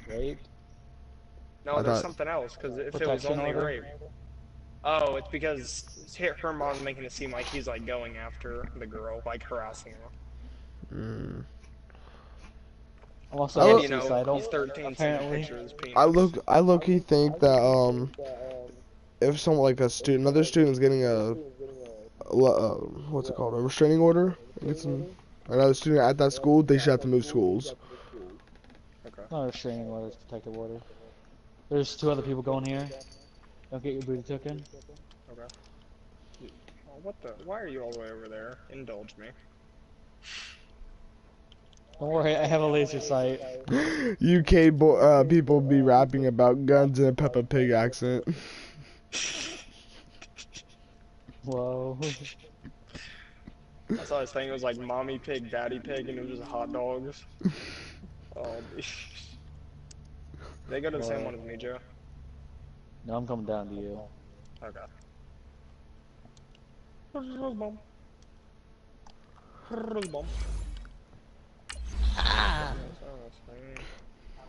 Rape? No, there's something else, because if it was only rape. Oh, it's because her mom's making it seem like he's like going after the girl, like harassing her. Also, he's 13, apparently. I look-key think that if someone like another student is getting a what's it called, a restraining order against another student at that school, they should have to move schools. Okay. Not a restraining order, it's protective order. There's 2 other people going here. Don't get your booty taken. Okay. Oh, what the? Why are you all the way over there? Indulge me. Don't worry, I have a laser sight. UK people be rapping about guns in a Peppa Pig accent. Whoa. I saw this thing, it was like mommy pig, daddy pig, and it was just hot dogs. Oh, they go to the same one as me, Joe. No, I'm coming down to you. Okay. Ah!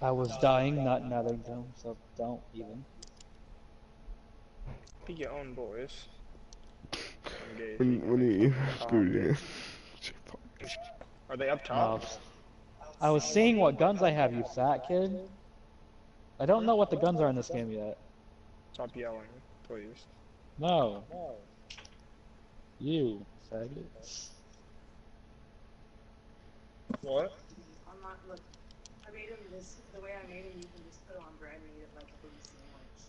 I was dying, not Nethington, so don't even. Be your own boys. When you screwed Are they up top? I was seeing what guns I have, you fat kid. I don't know what the guns are in this game yet. Stop yelling, please. No. You, faggot. What? Look, I made him this, the way I made him, you can just put on bread and eat it like a big sandwich.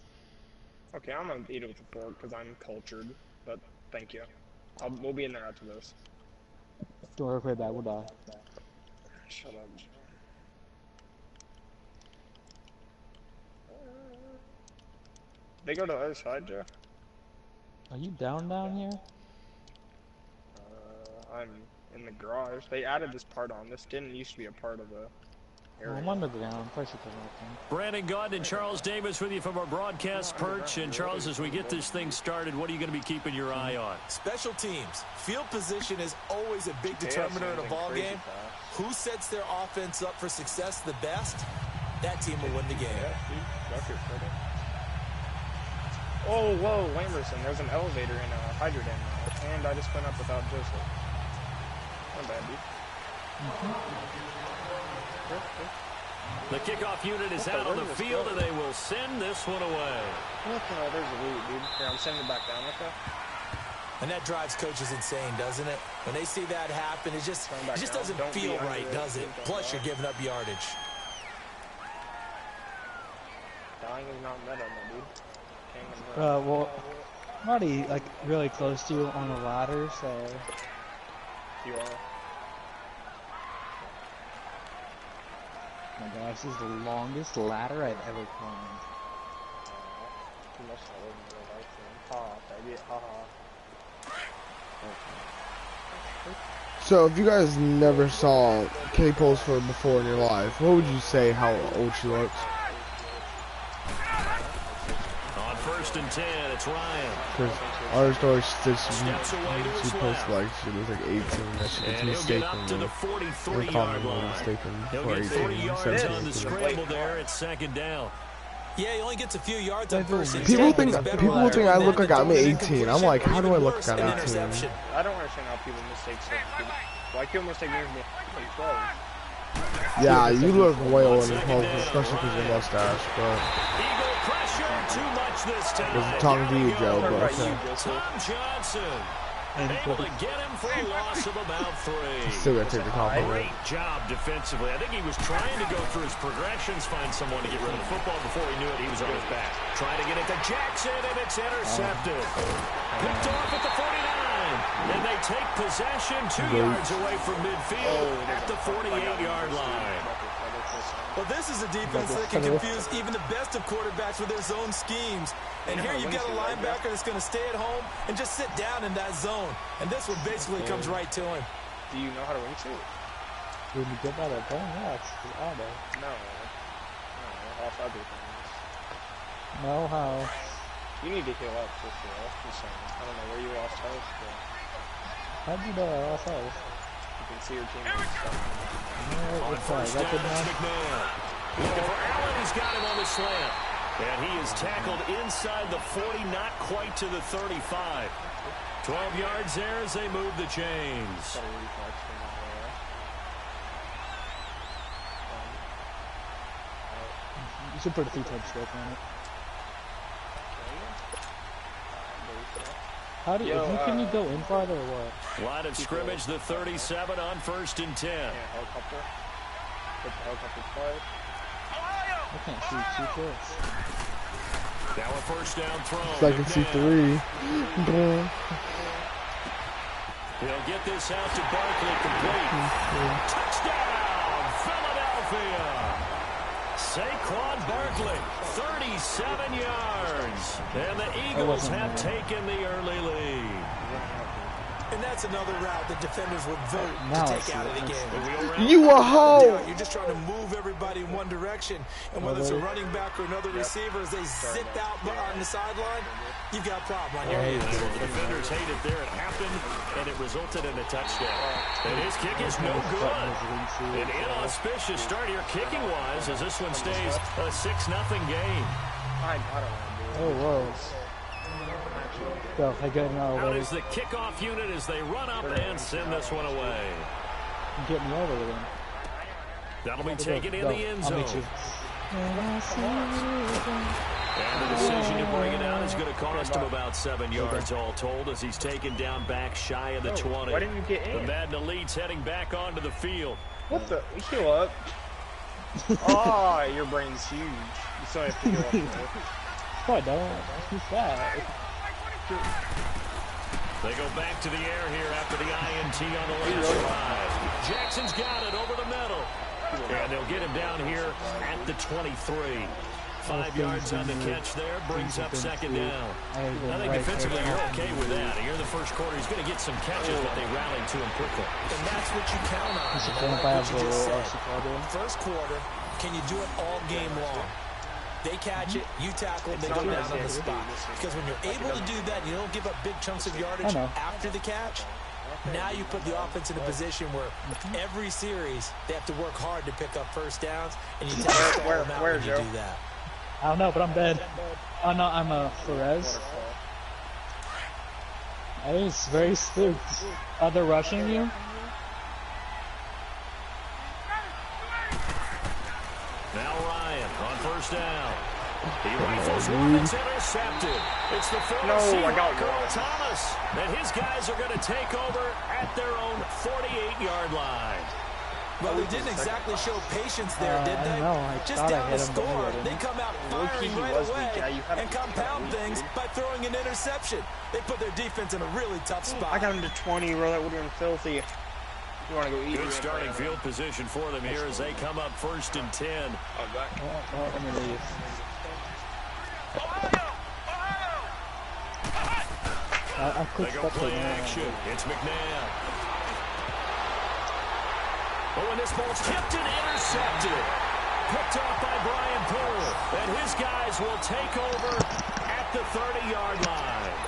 Okay, I'm gonna eat it with a fork because I'm cultured, but thank you. We'll be in there after this. Don't worry, play bad, we'll die. Shut up. They go to the other side, Joe? Are you down here? I'm in the garage. They added this part on. This didn't used to be a part of the area. I'm underground. Probably should come up then. Brandon Gaunt and Charles Davis with you from our broadcast perch. And Charles, as we get this thing started, what are you going to be keeping your eye on? Special teams. Field position is always a big determiner in a ball game. Who sets their offense up for success the best? That team will win the game. Oh, whoa, Lamberson. There's an elevator and a hydrant in there. And I just went up without Joseph. Not bad, dude. The kickoff unit is out on the field, and they will send this one away. Look, there's a root, dude. Here, I'm sending it back down with that. And that drives coaches insane, doesn't it? When they see that happen, it just doesn't feel right, does it? Plus, you're giving up yardage. Dying is not meta, my dude. Well, I'm already, like, really close to you on the ladder, so... You are. Oh my gosh, this is the longest ladder I've ever climbed. You must not live in real life, man. Ha, faggot. Ha ha. So, if you guys never saw Kay Pulsford before in your life, what would you say how old she looks? On 1st and 10, it's Ryan. Because our story she posted like she was like 18, that she gets mistaken. To the 43-yard line. He'll get 3 yards on the scramble there. It's 2nd down. Yeah, he only gets a few yards on first and people 10. think I look like I'm 18. I'm like, how do I look like I'm 18? I don't understand how people mistake stuff. Why can't mistake me for 12? Yeah, you look way older than 12, especially because of your mustache, but... Eagle pressure, too much this time. Was talking to you, Joe, but okay. Tom Johnson able to get him for a loss of about 3. Still gotta take the compliment. Great job defensively. I think he was trying to go through his progressions, find someone to get rid of the football. Before he knew it, he was on his back. Trying to get it to Jackson, and it's intercepted. Picked off at the 49. And they take possession 2 yards away from midfield at the 48-yard line. Well, this is a defense that can confuse even the best of quarterbacks with their zone schemes. And here you've got a linebacker that's going to stay at home and just sit down in that zone. And this one basically comes right to him. Do you know how to wingsuit? When you get by that bone, yeah, it's auto. No, off other things. No, how? You need to heal up for sure. Just saying. I don't know where you lost health, but... How'd you know I lost health? You can see your team. On first down, it's McMahon. Looking for Allen, he's got him on the slant. And he is tackled inside the 40, not quite to the 35. 12 yards there as they move the chains. You should put a 3-touch stroke on it. How do you, can you go in farther or what? Line of scrimmage, the 37 on 1st and 10. Helicopter. Put the helicopter flight. I can't see 2 kills. Now a first down throw. So I can see 3. He'll get this out to Barkley, complete. Touchdown, Philadelphia. Saquon Barkley, 37 yards. And the Eagles have taken the early lead. And that's another route the defenders would vote to take out of the game. You a hoe! You're just trying to move everybody in one direction. And whether it's a running back or another receiver, as they zip out on the sideline, you've got a problem on your hands. The defenders hate it there. It happened, and it resulted in a touchdown. And his kick is no good. An inauspicious start here kicking-wise as this one stays a 6-0 game. I don't know, dude. Oh, whoa. Go, I got him out Out is the kickoff unit as they run up and send this one away. Get me over with him. That'll be taken in the end zone. And the decision to bring it out is going to cost him about 7 yards all told as he's taken down back shy of the 20. Why didn't you get in? The Madden Elite's heading back onto the field. What the? Heal up. Oh, your brain's huge. You still have to heal up there. Oh, don't. He's fat. They go back to the air here after the INT on the last drive. Jackson's got it over the middle. And they'll get him down here at the 23. 5 yards on the catch there, brings up second down. I think defensively you're okay with that. Here in the first quarter, he's going to get some catches, but they rallied to him quickly. And that's what you count on. Like what you just said. First quarter, can you do it all game long? They catch it, you tackle, they go down on the spot. Because when you're able to do that, you don't give up big chunks of yardage after the catch. Now you put the offense in a position where every series they have to work hard to pick up first downs, and you take them out when you do that. I don't know, but I'm dead. Oh no, I'm a Perez. I was very spooked. Are they rushing you? Now Ryan on first down. He rifles one, it's intercepted. It's the former Carl Thomas. And his guys are going to take over at their own 48-yard line. Well, they didn't exactly show patience there, did they? Just down the score, they come out firing right away and compound things by throwing an interception. They put their defense in a really tough spot. I got him to 20, bro. That would have been filthy. You want to go eat? Good starting field position for them here as they come up 1st and 10. Let me leave. They go play action. It's McNabb. Oh, and this ball's tipped and intercepted. Picked off by Brian Poole. And his guys will take over at the 30-yard line.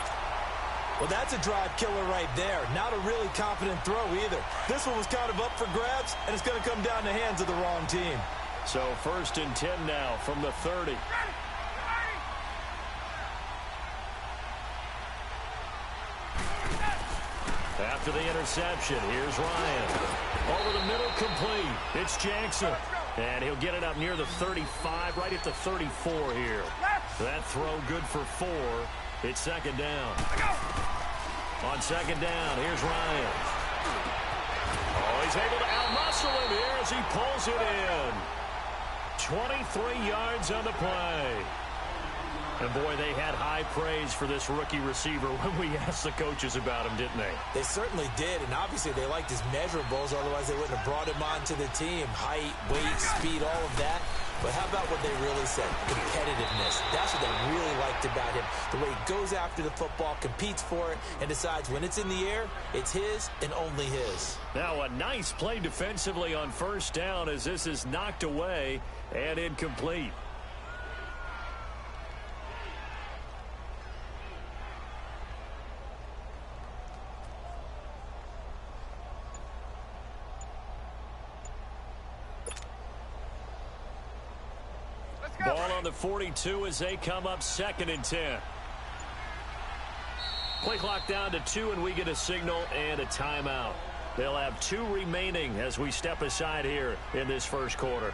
Well, that's a drive killer right there. Not a really confident throw either. This one was kind of up for grabs, and it's going to come down the hands of the wrong team. So 1st and 10 now from the 30. After the interception, here's Ryan. Over the middle, complete. It's Jackson. And he'll get it up near the 35, right at the 34 here. That throw good for 4. It's second down. On second down, here's Ryan. Oh, he's able to out-muscle him here as he pulls it in. 23 yards on the play. And, boy, they had high praise for this rookie receiver when we asked the coaches about him, didn't they? They certainly did, and obviously they liked his measurables, otherwise they wouldn't have brought him onto the team. Height, weight, speed, all of that. But how about what they really said? Competitiveness. That's what they really liked about him. The way he goes after the football, competes for it, and decides when it's in the air, it's his and only his. Now a nice play defensively on first down as this is knocked away and incomplete. Ball on the 42 as they come up 2nd and 10. Play clock down to 2, and we get a signal and a timeout. They'll have 2 remaining as we step aside here in this first quarter.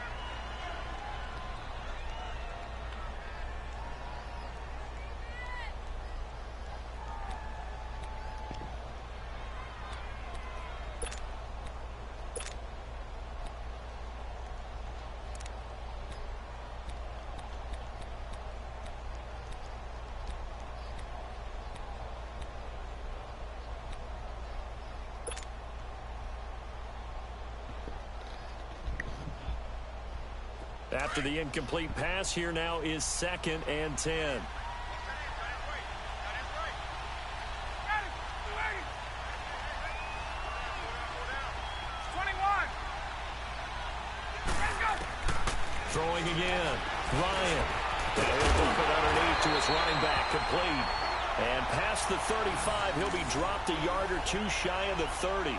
After the incomplete pass, here now is 2nd and 10. Throwing again. Ryan. And he'll dump it underneath to his running back. Complete. And past the 35, he'll be dropped a yard or two shy of the 30.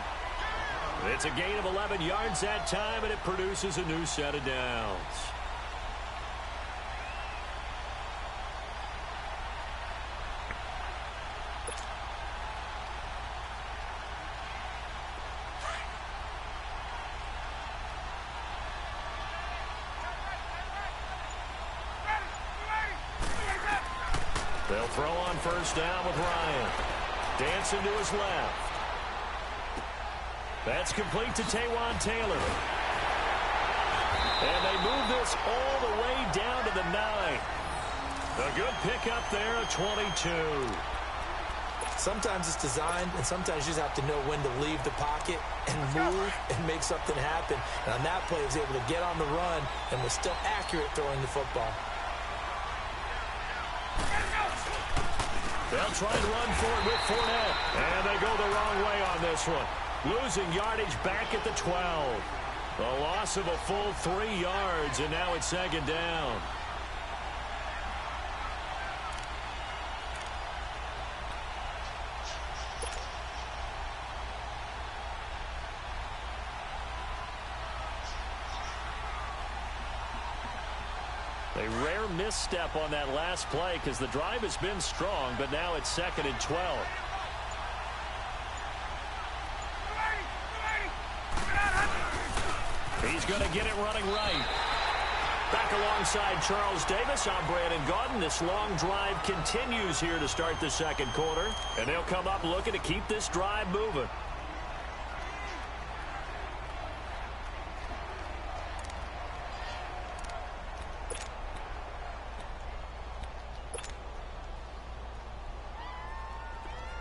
It's a gain of 11 yards that time, and it produces a new set of downs. They'll throw on first down with Ryan. Dancing to his left. That's complete to Taywan Taylor. And they move this all the way down to the 9. A good pickup there at 22. Sometimes it's designed, and sometimes you just have to know when to leave the pocket and move and make something happen. And on that play, he was able to get on the run and was still accurate throwing the football. They'll try and run for it with Fournette. And they go the wrong way on this one. Losing yardage back at the 12. A loss of a full 3 yards, and now it's second down. A rare misstep on that last play because the drive has been strong, but now it's second and 12. He's going to get it running right. Back alongside Charles Davis, I'm Brandon Gaudin. This long drive continues here to start the second quarter, and they'll come up looking to keep this drive moving.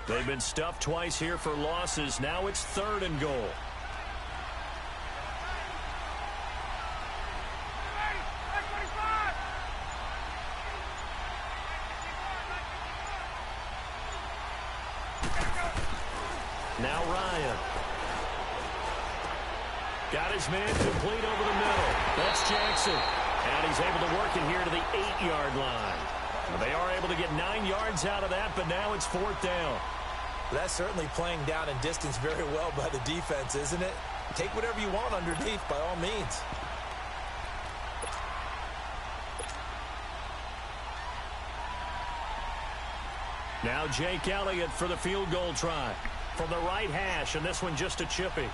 They've been stuffed twice here for losses. Now it's third and goal. Now Ryan. Got his man complete over the middle. That's Jackson. And he's able to work it here to the 8-yard line. They are able to get 9 yards out of that, but now it's fourth down. That's certainly playing down in distance very well by the defense, isn't it? Take whatever you want underneath, by all means. Now Jake Elliott for the field goal try. From the right hash, and this one just a chippy.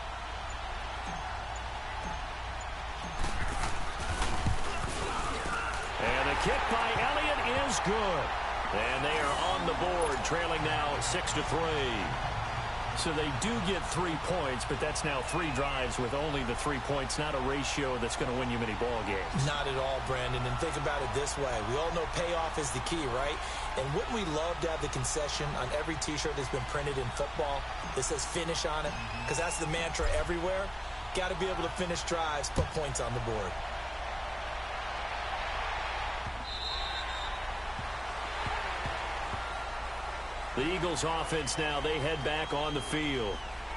And the kick by Elliott is good. And they are on the board, trailing now 6-3. So they do get 3 points, but that's now 3 drives with only the 3 points, not a ratio that's going to win you many ball games. Not at all, Brandon. And think about it this way. We all know payoff is the key, right? And wouldn't we love to have the concession on every T-shirt that's been printed in football that says finish on it? Because that's the mantra everywhere. Got to be able to finish drives, put points on the board. The Eagles offense now, they head back on the field.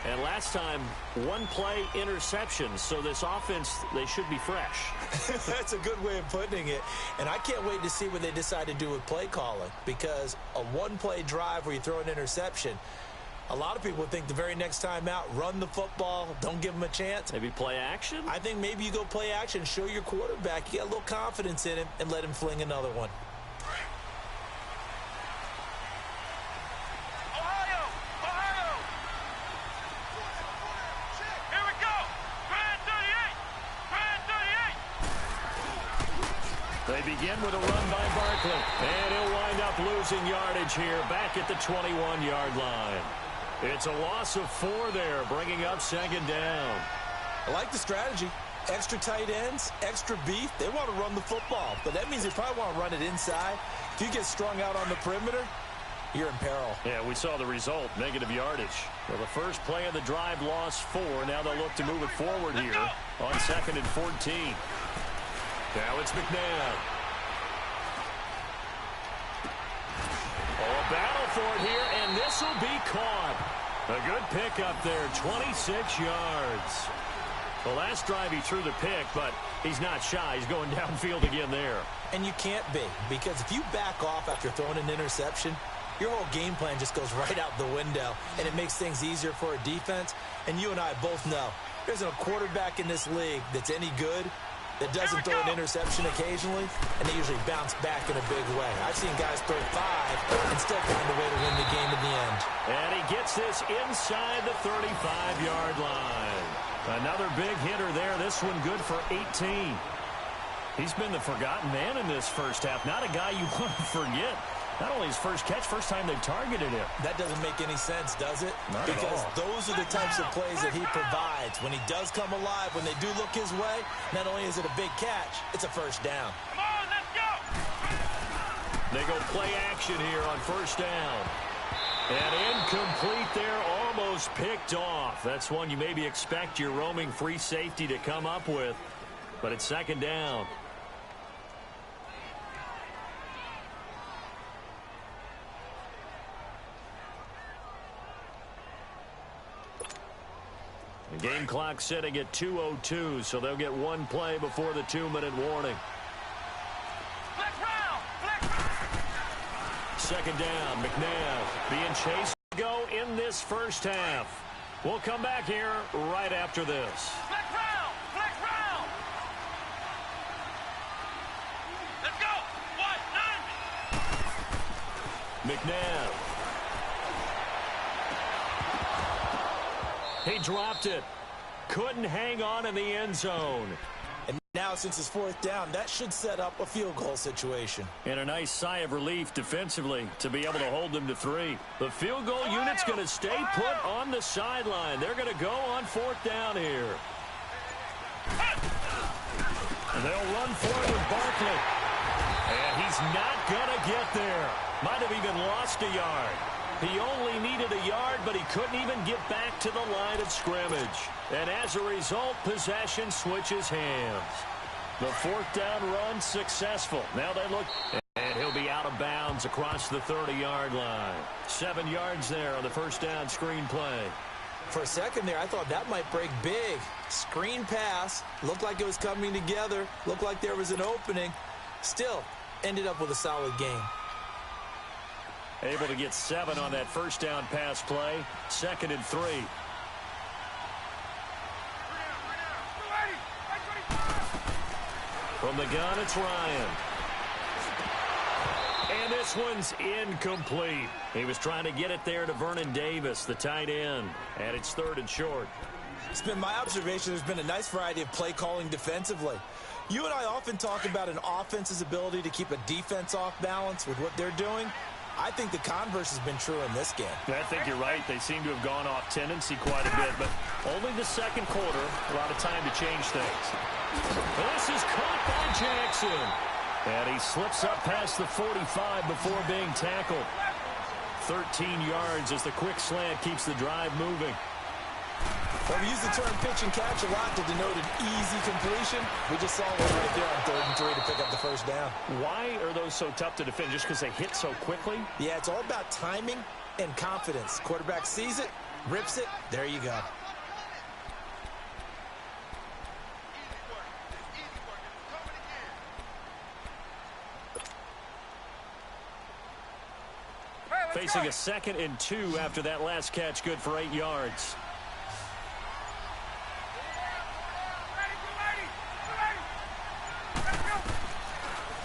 And last time, 1 play interception. So this offense, they should be fresh. That's a good way of putting it. And I can't wait to see what they decide to do with play calling. Because a 1-play drive where you throw an interception, a lot of people think the very next time out, run the football, don't give them a chance. Maybe play action? I think maybe you go play action, show your quarterback, you got a little confidence in him, and let him fling another one. They begin with a run by Barkley, and he'll wind up losing yardage here back at the 21-yard line. It's a loss of 4 there, bringing up second down. I like the strategy. Extra tight ends, extra beef. They want to run the football, but that means they probably want to run it inside. If you get strung out on the perimeter, you're in peril. Yeah, we saw the result, negative yardage. Well, the first play of the drive lost 4. Now they'll look to move it forward here on 2nd and 14. Now it's McNabb. Oh, a battle for it here, and this will be caught. A good pick up there, 26 yards. The last drive he threw the pick, but He's not shy. He's going downfield again there. And you can't be, because if you back off after throwing an interception, your whole game plan just goes right out the window, and it makes things easier for a defense. And you and I both know there's no quarterback in this league that's any good that doesn't throw an interception occasionally, and they usually bounce back in a big way. I've seen guys throw 5 and still find a way to win the game in the end. And he gets this inside the 35-yard line. Another big hitter there. This one good for 18. He's been the forgotten man in this first half. Not a guy you want to forget. Not only his first catch, first time they've targeted him. That doesn't make any sense, does it? Not because at all. Those are the types of plays that he provides. When he does come alive, when they do look his way, not only is it a big catch, it's a first down. Come on, let's go! They go play action here on first down. And incomplete there, almost picked off. That's one you maybe expect your roaming free safety to come up with. But it's second down. The game clock sitting at 2:02, so they'll get one play before the 2-minute warning. Flex round! Flex round! Second down, McNabb being chased to go in this first half. We'll come back here right after this. Flex round! Flex round! Let's go! 1-9! McNabb. He dropped it. Couldn't hang on in the end zone. And now, since it's fourth down, that should set up a field goal situation. And a nice sigh of relief defensively to be able to hold them to 3. The field goal unit's going to stay put on the sideline. They're going to go on fourth down here. And they'll run for it with Barkley. And he's not going to get there. Might have even lost a yard. He only needed a yard, but he couldn't even get back to the line of scrimmage. And as a result, possession switches hands. The fourth down run successful. Now they look, and he'll be out of bounds across the 30-yard line. 7 yards there on the first down screen play. For a second there, I thought that might break big. Screen pass. Looked like it was coming together. Looked like there was an opening. Still, ended up with a solid game. Able to get 7 on that first down pass play. 2nd and 3. From the gun, it's Ryan. And this one's incomplete. He was trying to get it there to Vernon Davis, the tight end. And it's 3rd and short. It's been my observation there's been a nice variety of play calling defensively. You and I often talk about an offense's ability to keep a defense off balance with what they're doing. I think the converse has been true in this game. I think you're right. They seem to have gone off tendency quite a bit, but only the second quarter, a lot of time to change things. This is caught by Jackson. And he slips up past the 45 before being tackled. 13 yards as the quick slant keeps the drive moving. Well, we use the term pitch and catch a lot to denote an easy completion. We just saw one right there on 3rd and 3 to pick up the first down. Why are those so tough to defend? Just because they hit so quickly? Yeah, it's all about timing and confidence. Quarterback sees it, rips it, there you go. Facing a 2nd and 2 after that last catch, good for 8 yards.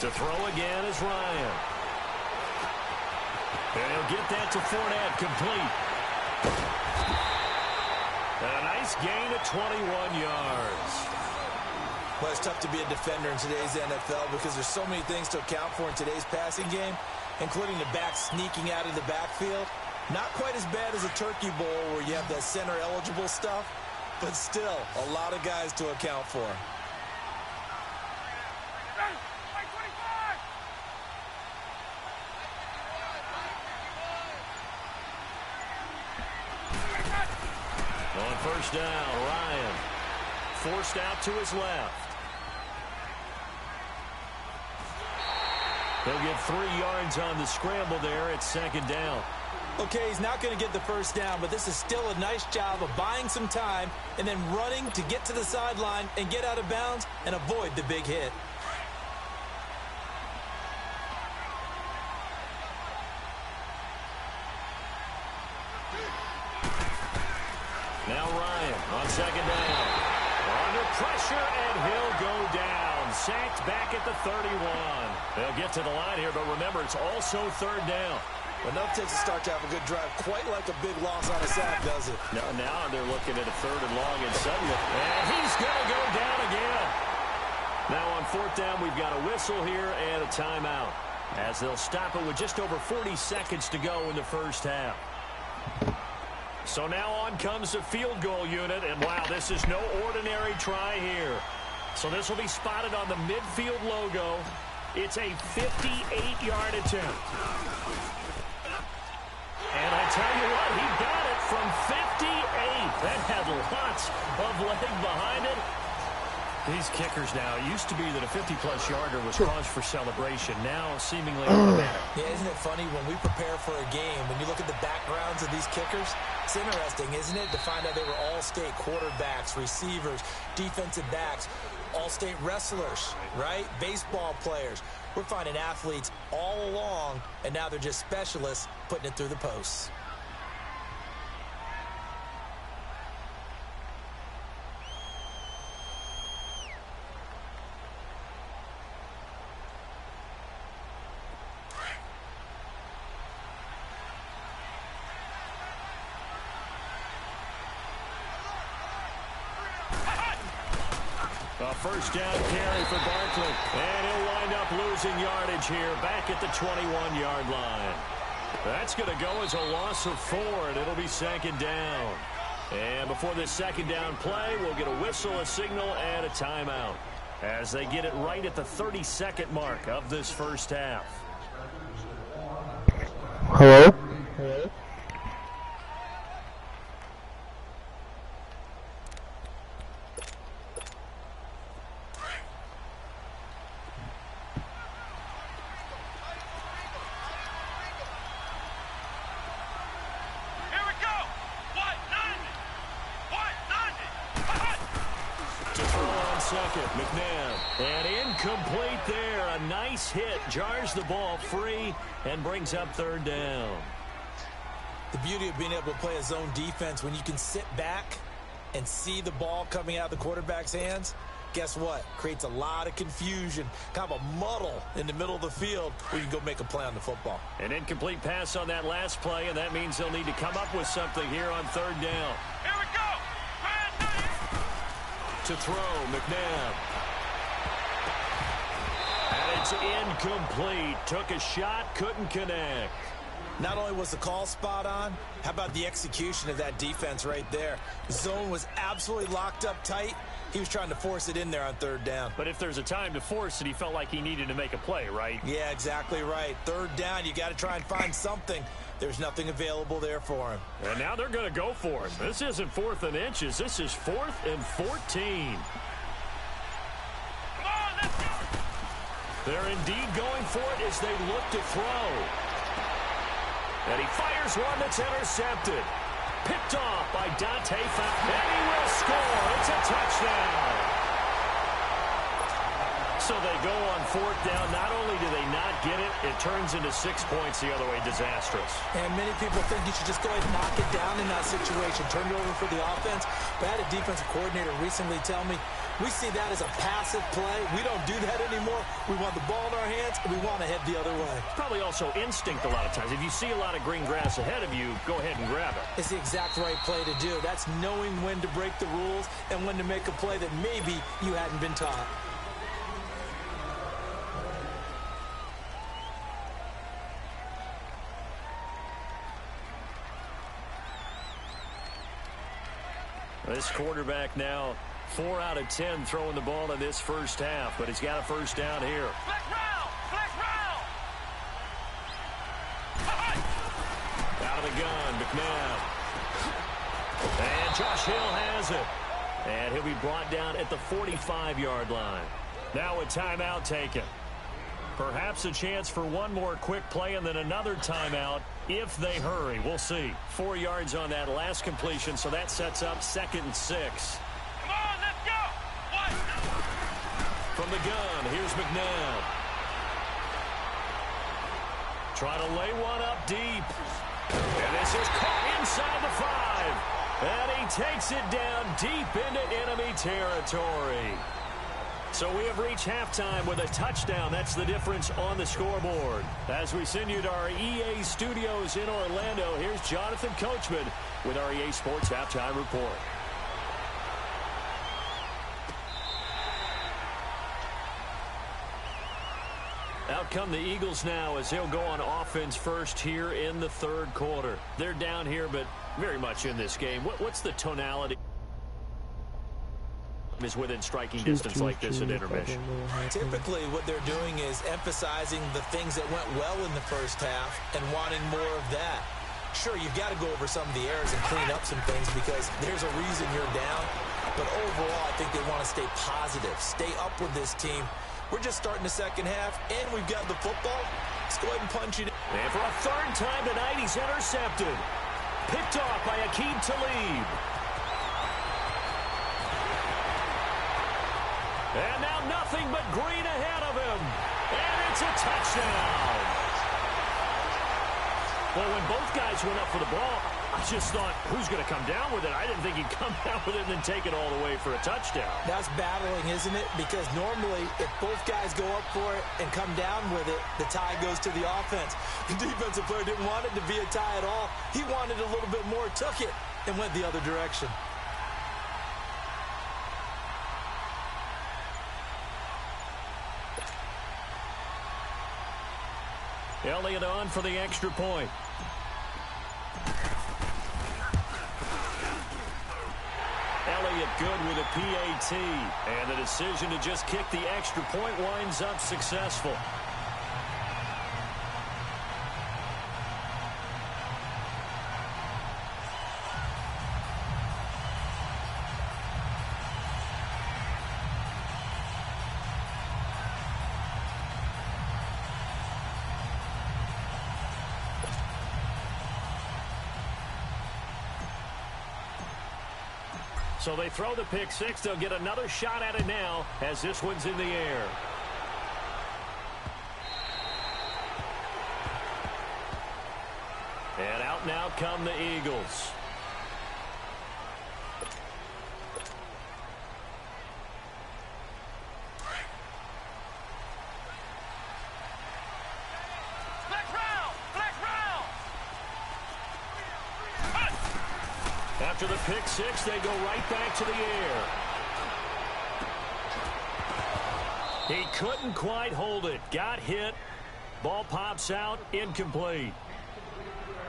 To throw again is Ryan. And he'll get that to Fournette, complete. And a nice gain of 21 yards. Well, it's tough to be a defender in today's NFL because there's so many things to account for in today's passing game, including the back sneaking out of the backfield. Not quite as bad as a Turkey Bowl where you have the center-eligible stuff, but still a lot of guys to account for. On first down, Ryan forced out to his left. He'll get 3 yards on the scramble there at 2nd down. Okay, he's not going to get the first down, but this is still a nice job of buying some time and then running to get to the sideline and get out of bounds and avoid the big hit. Now Ryan on second down. Under pressure, and he'll go down. Sacked back at the 31. They'll get to the line here, but remember, it's also third down. Enough takes to start to have a good drive, quite like a big loss on a sack, does it? Now they're looking at a third and long and suddenly, and he's going to go down again. Now on fourth down, we've got a whistle here and a timeout, as they'll stop it with just over 40 seconds to go in the first half. So now on comes the field goal unit, and wow, this is no ordinary try here. So this will be spotted on the midfield logo. It's a 58-yard attempt. And I tell you what, he got it from 58. That had lots of leg behind it. These kickers now, it used to be that a 50-plus yarder was cause for celebration. Now, seemingly automatic. Yeah, isn't it funny when we prepare for a game, when you look at the backgrounds of these kickers, it's interesting, isn't it, to find out they were all-state quarterbacks, receivers, defensive backs, all-state wrestlers, right? Baseball players. We're finding athletes all along, and now they're just specialists putting it through the posts. A first down carry for Barkley. And he'll wind up losing yardage here back at the 21-yard line. That's going to go as a loss of 4, and it'll be second down. And before this second down play, we'll get a whistle, a signal, and a timeout as they get it right at the 32nd mark of this first half. Hello? Hello? Second, McNabb. And incomplete there. A nice hit. Jars the ball free and brings up third down. The beauty of being able to play a zone defense when you can sit back and see the ball coming out of the quarterback's hands, guess what? Creates a lot of confusion, kind of a muddle in the middle of the field where you can go make a play on the football. An incomplete pass on that last play, and that means they'll need to come up with something here on third down. Here we go. To throw, McNabb. And it's incomplete. Took a shot, couldn't connect. Not only was the call spot on, how about the execution of that defense right there? The zone was absolutely locked up tight. He was trying to force it in there on third down. But if there's a time to force it, he felt like he needed to make a play, right? Yeah, exactly right. Third down, you got to try and find something. There's nothing available there for him. And now they're going to go for it. This isn't 4th and inches. This is 4th and 14. Come on, let's go. They're indeed going for it as they look to throw. And he fires one that's intercepted. Picked off by Dante Fowler. And he will score. It's a touchdown. So they go on fourth down. Not only do they not get it, it turns into 6 points the other way. Disastrous. And many people think you should just go ahead and knock it down in that situation. Turn it over for the offense. But I had a defensive coordinator recently tell me, we see that as a passive play. We don't do that anymore. We want the ball in our hands, and we want to head the other way. Probably also instinct a lot of times. If you see a lot of green grass ahead of you, go ahead and grab it. It's the exact right play to do. That's knowing when to break the rules and when to make a play that maybe you hadn't been taught. This quarterback now 4 out of 10 throwing the ball in this first half, but he's got a first down here. Flex round! Flex round! Out of the gun, McNabb. And Josh Hill has it. And he'll be brought down at the 45-yard line. Now a timeout taken. Perhaps a chance for one more quick play and then another timeout if they hurry. We'll see. 4 yards on that last completion, so that sets up 2nd and 6. Come on, let's go! One! From the gun, here's McNabb. Trying to lay one up deep. And this is caught inside the 5. And he takes it down deep into enemy territory. So we have reached halftime with a touchdown. That's the difference on the scoreboard. As we send you to our EA studios in Orlando, here's Jonathan Coachman with our EA Sports Halftime Report. Out come the Eagles now as they'll go on offense first here in the 3rd quarter. They're down here, but very much in this game. What's the tonality is within striking distance like this at intermission? Typically, what they're doing is emphasizing the things that went well in the first half and wanting more of that. Sure, you've got to go over some of the errors and clean up some things because there's a reason you're down. But overall, I think they want to stay positive, stay up with this team. We're just starting the second half, and we've got the football. Let's go ahead and punch it in. And for a 3rd time tonight, he's intercepted. Picked off by Aqib Talib. And now nothing but green ahead of him. And it's a touchdown. Well, when both guys went up for the ball, I just thought, who's going to come down with it? I didn't think he'd come down with it and then take it all the way for a touchdown. That's battling, isn't it? Because normally, if both guys go up for it and come down with it, the tie goes to the offense. The defensive player didn't want it to be a tie at all. He wanted a little bit more, took it, and went the other direction. Elliott on for the extra point. Elliott good with a PAT. And the decision to just kick the extra point winds up successful. So they throw the pick 6. They'll get another shot at it now as this one's in the air. And out now come the Eagles. After the pick 6, they go right back to the air. He couldn't quite hold it. Got hit. Ball pops out. Incomplete.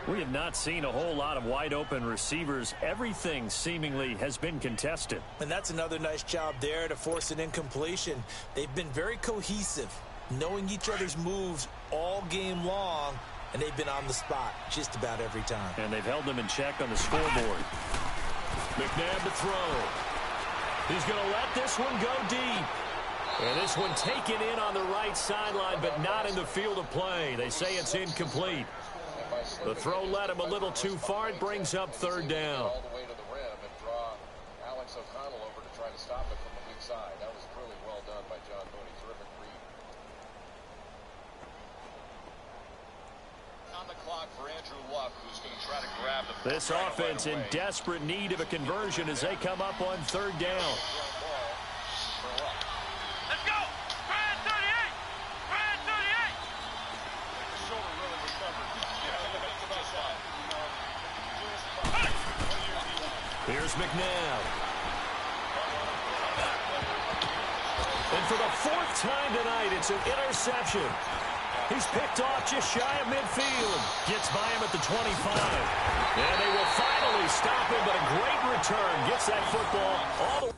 We have not seen a whole lot of wide open receivers. Everything seemingly has been contested. And that's another nice job there to force an incompletion. They've been very cohesive, knowing each other's moves all game long. And they've been on the spot just about every time. And they've held them in check on the scoreboard. McNabb to throw. He's going to let this one go deep. And this one taken in on the right sideline, but not in the field of play. They say it's incomplete. The throw led him a little too far. It brings up 3rd down. All the way to the rim and draw Alex O'Connell over to try to stop it from the weak side. That was really well done by John Mooney. Terrific read. On the clock for Andrew Luck, who's going to try to grab the This offense in desperate need of a conversion as they come up on 3rd down. Let's go! Brad 38! Brad 38! The shoulder really recovered. Here's McNabb. And for the 4th time tonight, it's an interception. He's picked off just shy of midfield. Gets by him at the 25. And they will finally stop him, but a great return. Gets that football all the way.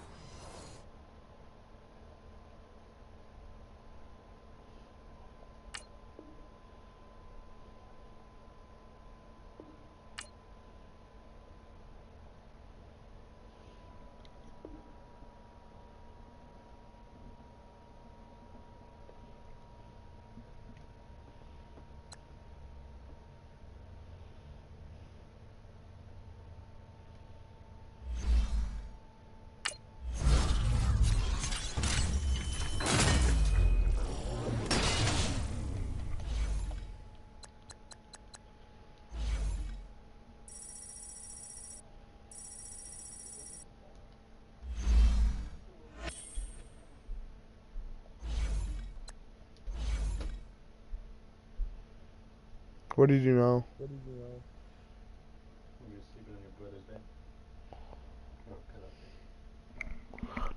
What did you know?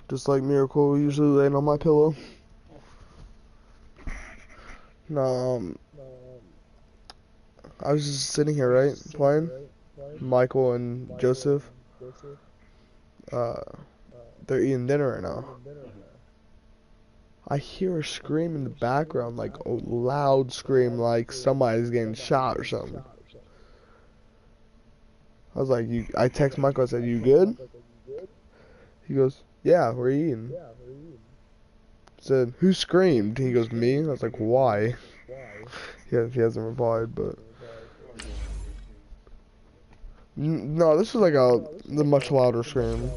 Just like Miracle, usually laying on my pillow. No, I was just sitting here, right, playing. Michael and Joseph, they're eating dinner right now. I hear a scream in the background, like a loud scream, like somebody's getting shot or something. I was like, I text Michael, I said, "You good?" He goes, "Yeah, we're eating." I said, "Who screamed?" He goes, "Me." I was like, "Why?" He hasn't replied, but no, this was like the much louder scream.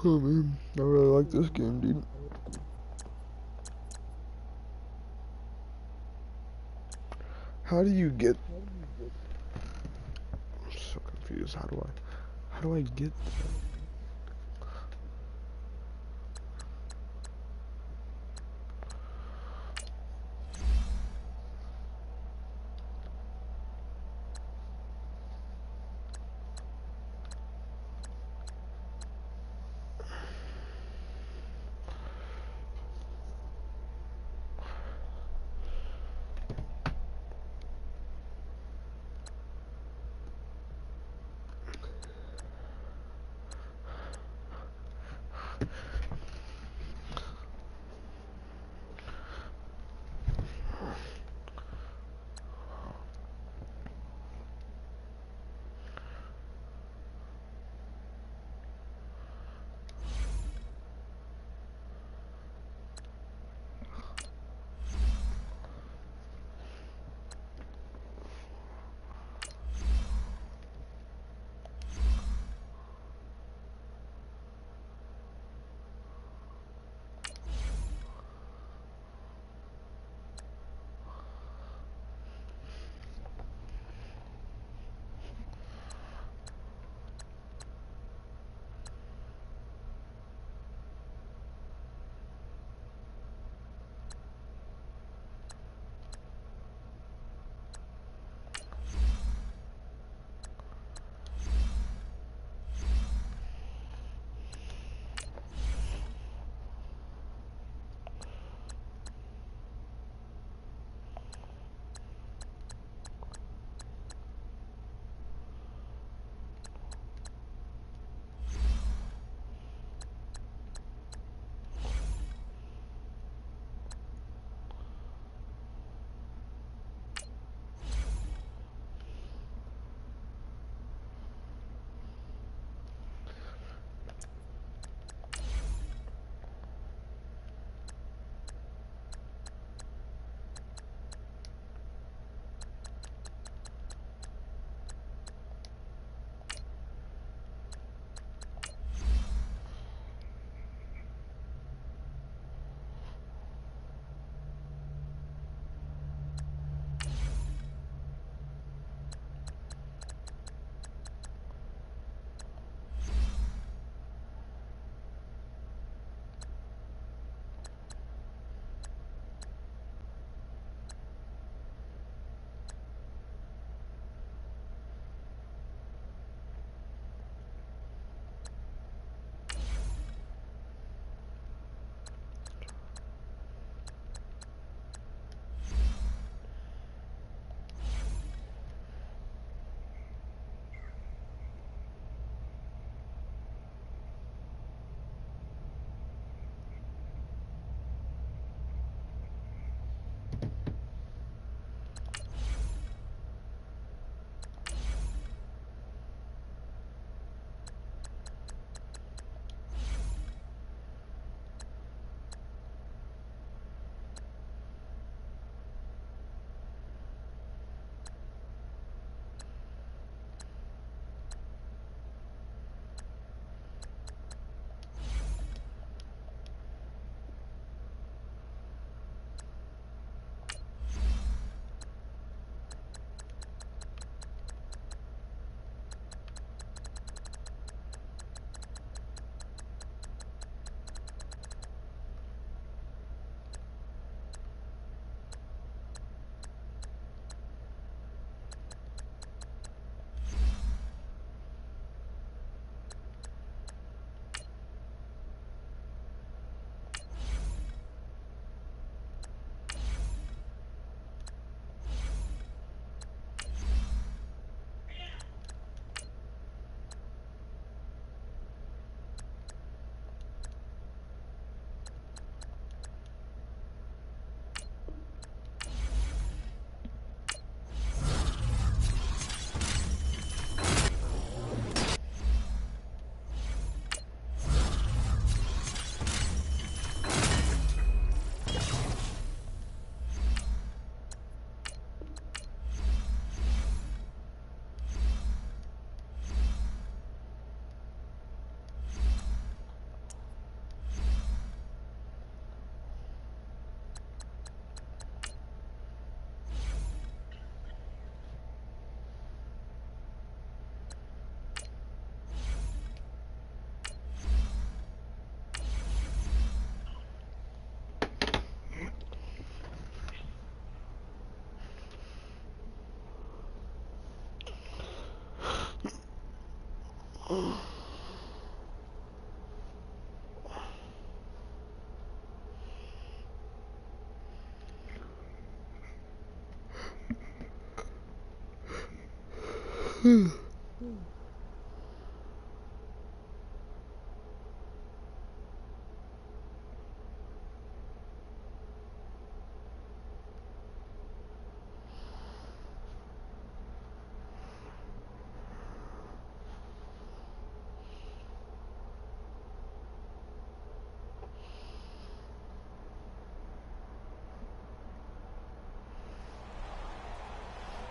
Oh man, I really like this game, dude. How do you get? I'm so confused. How do I get?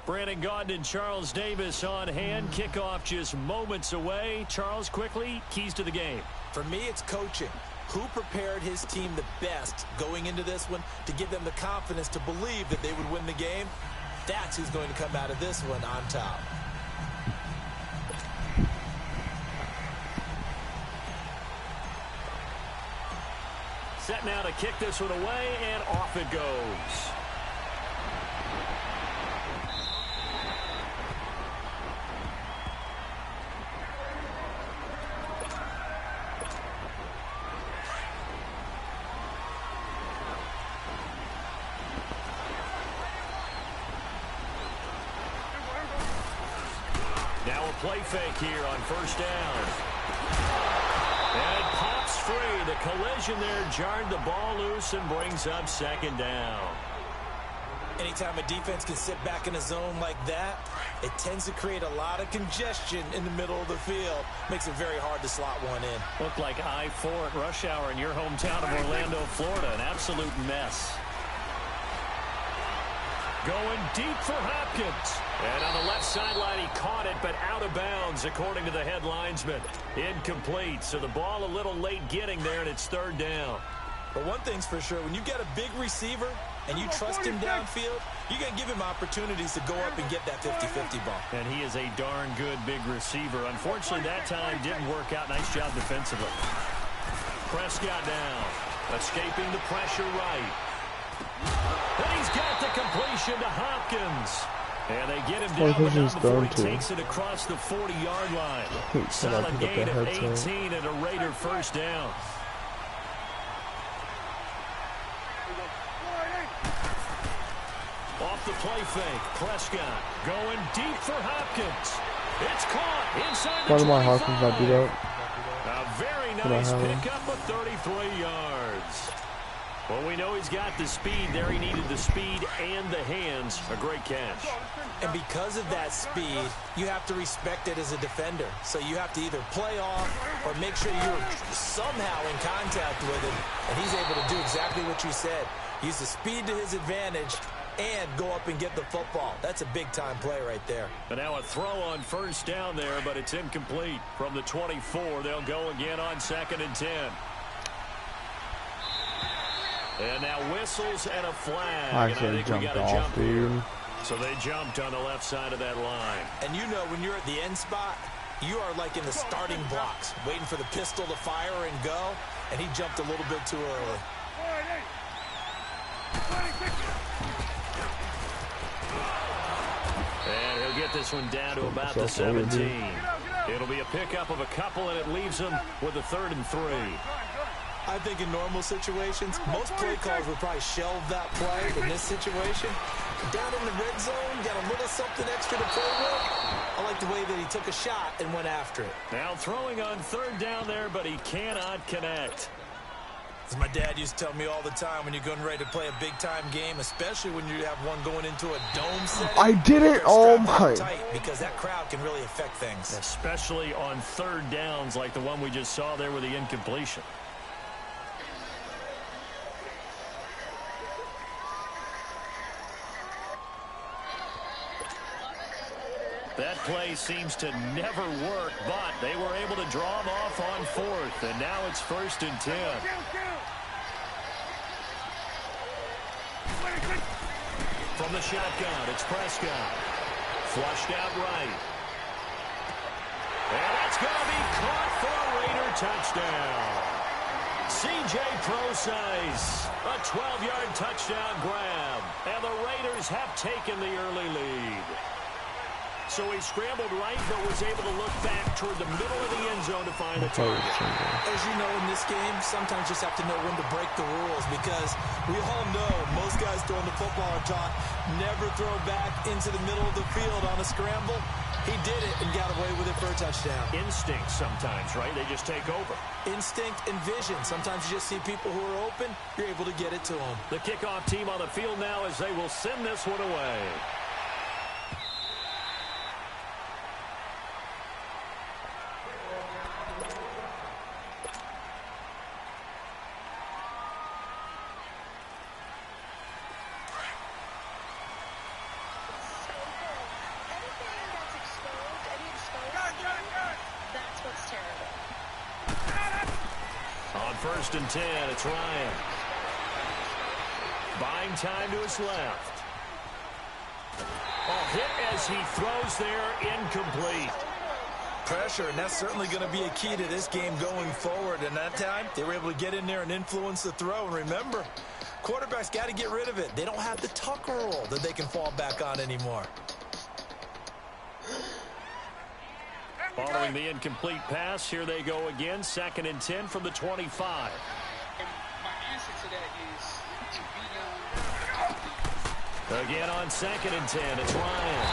Brandon Gaudin and Charles Davis on hand. Kickoff just moments away. Charles, quickly, keys to the game. For me, it's coaching. Who prepared his team the best going into this one to give them the confidence to believe that they would win the game? That's who's going to come out of this one on top. Set now to kick this one away, and off it goes. Now a play fake here on first down. And pops free. The collision there jarred the ball loose and brings up second down. Anytime a defense can sit back in a zone like that, it tends to create a lot of congestion in the middle of the field. Makes it very hard to slot one in. Looked like I-4 at rush hour in your hometown of Orlando, Florida. An absolute mess. Going deep for Hopkins. And on the left sideline, he caught it, but out of bounds, according to the head linesman. Incomplete, so the ball a little late getting there, and it's third down. But one thing's for sure, when you get a big receiver and you trust him downfield, you're going to give him opportunities to go up and get that 50-50 ball. And he is a darn good big receiver. Unfortunately, that time didn't work out. Nice job defensively. Prescott down, escaping the pressure right. And he's got the completion to Hopkins. And they get him down, but not before he takes it across the 40-yard line. Solid gain of 18 and a Raider first down. Off the play fake, Prescott going deep for Hopkins. It's caught inside the 25. A very nice pickup of 33 yards. Well, we know he's got the speed there. He needed the speed and the hands. A great catch. And because of that speed, you have to respect it as a defender. So you have to either play off or make sure you're somehow in contact with him. And he's able to do exactly what you said. Use the speed to his advantage and go up and get the football. That's a big-time play right there. And now a throw on first down there, but it's incomplete. From the 24, they'll go again on 2nd and 10. And now whistles and a flag. I and I think we got a jump dude. here. So they jumped on the left side of that line. And you know, when you're at the end spot, you are like in the starting blocks, waiting for the pistol to fire and go. And he jumped a little bit too early. And he'll get this one down to about the 17. It'll be a pickup of a couple, and it leaves him with a 3rd and 3. I think in normal situations, most play callers would probably shelve that play. In this situation, down in the red zone, got a little something extra to play with. I like the way that he took a shot and went after it. Now throwing on 3rd down there, but he cannot connect. As my dad used to tell me all the time, when you're going ready to play a big-time game, especially when you have one going into a dome setting, I didn't. Oh my! Tight because that crowd can really affect things, especially on 3rd downs like the one we just saw there with the incompletion. That play seems to never work, but they were able to draw him off on 4th, and now it's 1st and 10. From the shotgun, it's Prescott. Flushed out right. And it's going to be caught for a Raider touchdown. C.J. Procise, a 12-yard touchdown grab, and the Raiders have taken the early lead. So he scrambled right, but was able to look back toward the middle of zone to find the target. As you know, in this game, sometimes you just have to know when to break the rules, because we all know most guys throwing the football are taught never throw back into the middle of the field on a scramble. He did it and got away with it for a touchdown. Instinct sometimes, right? They just take over. Instinct and vision. Sometimes you just see people who are open, you're able to get it to them. The kickoff team on the field now as they will send this one away. First and 10, it's Ryan. Buying time to his left. Oh, hit as he throws there, incomplete. Pressure, and that's certainly going to be a key to this game going forward. And that time, they were able to get in there and influence the throw. And remember, quarterbacks got to get rid of it. They don't have the tuck rule that they can fall back on anymore. Following the incomplete pass, here they go again. 2nd and 10 from the 25. And my answer to that is to be young. Again on 2nd and 10, it's Ryan.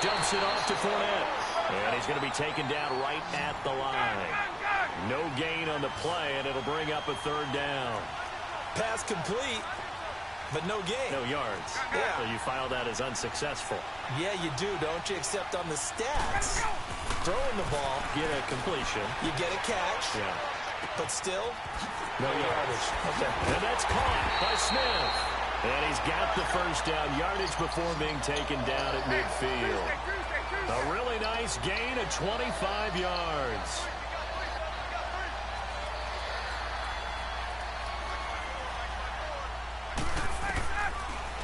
Dumps it off to Fournette. And he's going to be taken down right at the line. No gain on the play, and it'll bring up a 3rd down. Pass complete, but no gain. No yards. Yeah. So you file that as unsuccessful. Yeah, you do, don't you? Except on the stats. Throwing the ball. Get a completion. You get a catch. Yeah. But still, no yardage. Okay. And that's caught by Smith. And he's got the 1st down yardage before being taken down at midfield. A really nice gain of 25 yards.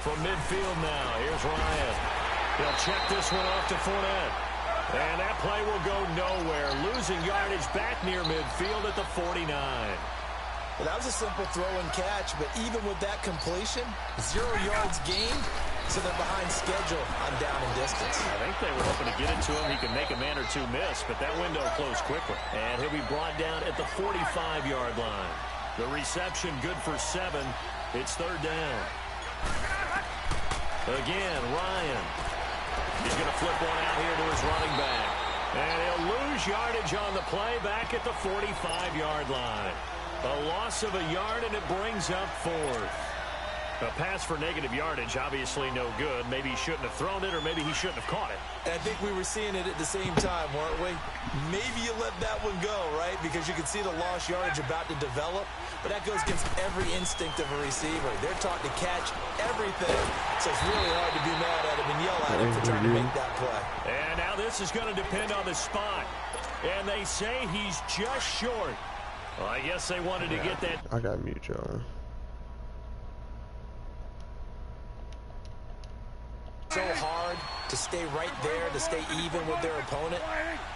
From midfield now, here's Ryan. He'll check this one off to Fournette. And that play will go nowhere. Losing yardage back near midfield at the 49. Well, that was a simple throw and catch, but even with that completion, 0 yards gained, so they're behind schedule on down and distance. I think they were hoping to get it to him. He could make a man or two miss, but that window closed quickly. And he'll be brought down at the 45-yard line. The reception good for 7. It's 3rd down. Again, Ryan. He's going to flip one out here to his running back. And he'll lose yardage on the play back at the 45-yard line. A loss of a yard, and it brings up 4th. A pass for negative yardage, obviously no good. Maybe he shouldn't have thrown it, or maybe he shouldn't have caught it. I think we were seeing it at the same time, weren't we? Maybe you let that one go, right? Because you can see the lost yardage about to develop. But that goes against every instinct of a receiver. They're taught to catch everything. So it's really hard to be mad at him and yell at him for trying to make that play. And now this is going to depend on the spot. And they say he's just short. Well, I guess they wanted to get that. I got mute, Joe. So hard to stay right there, to stay even with their opponent,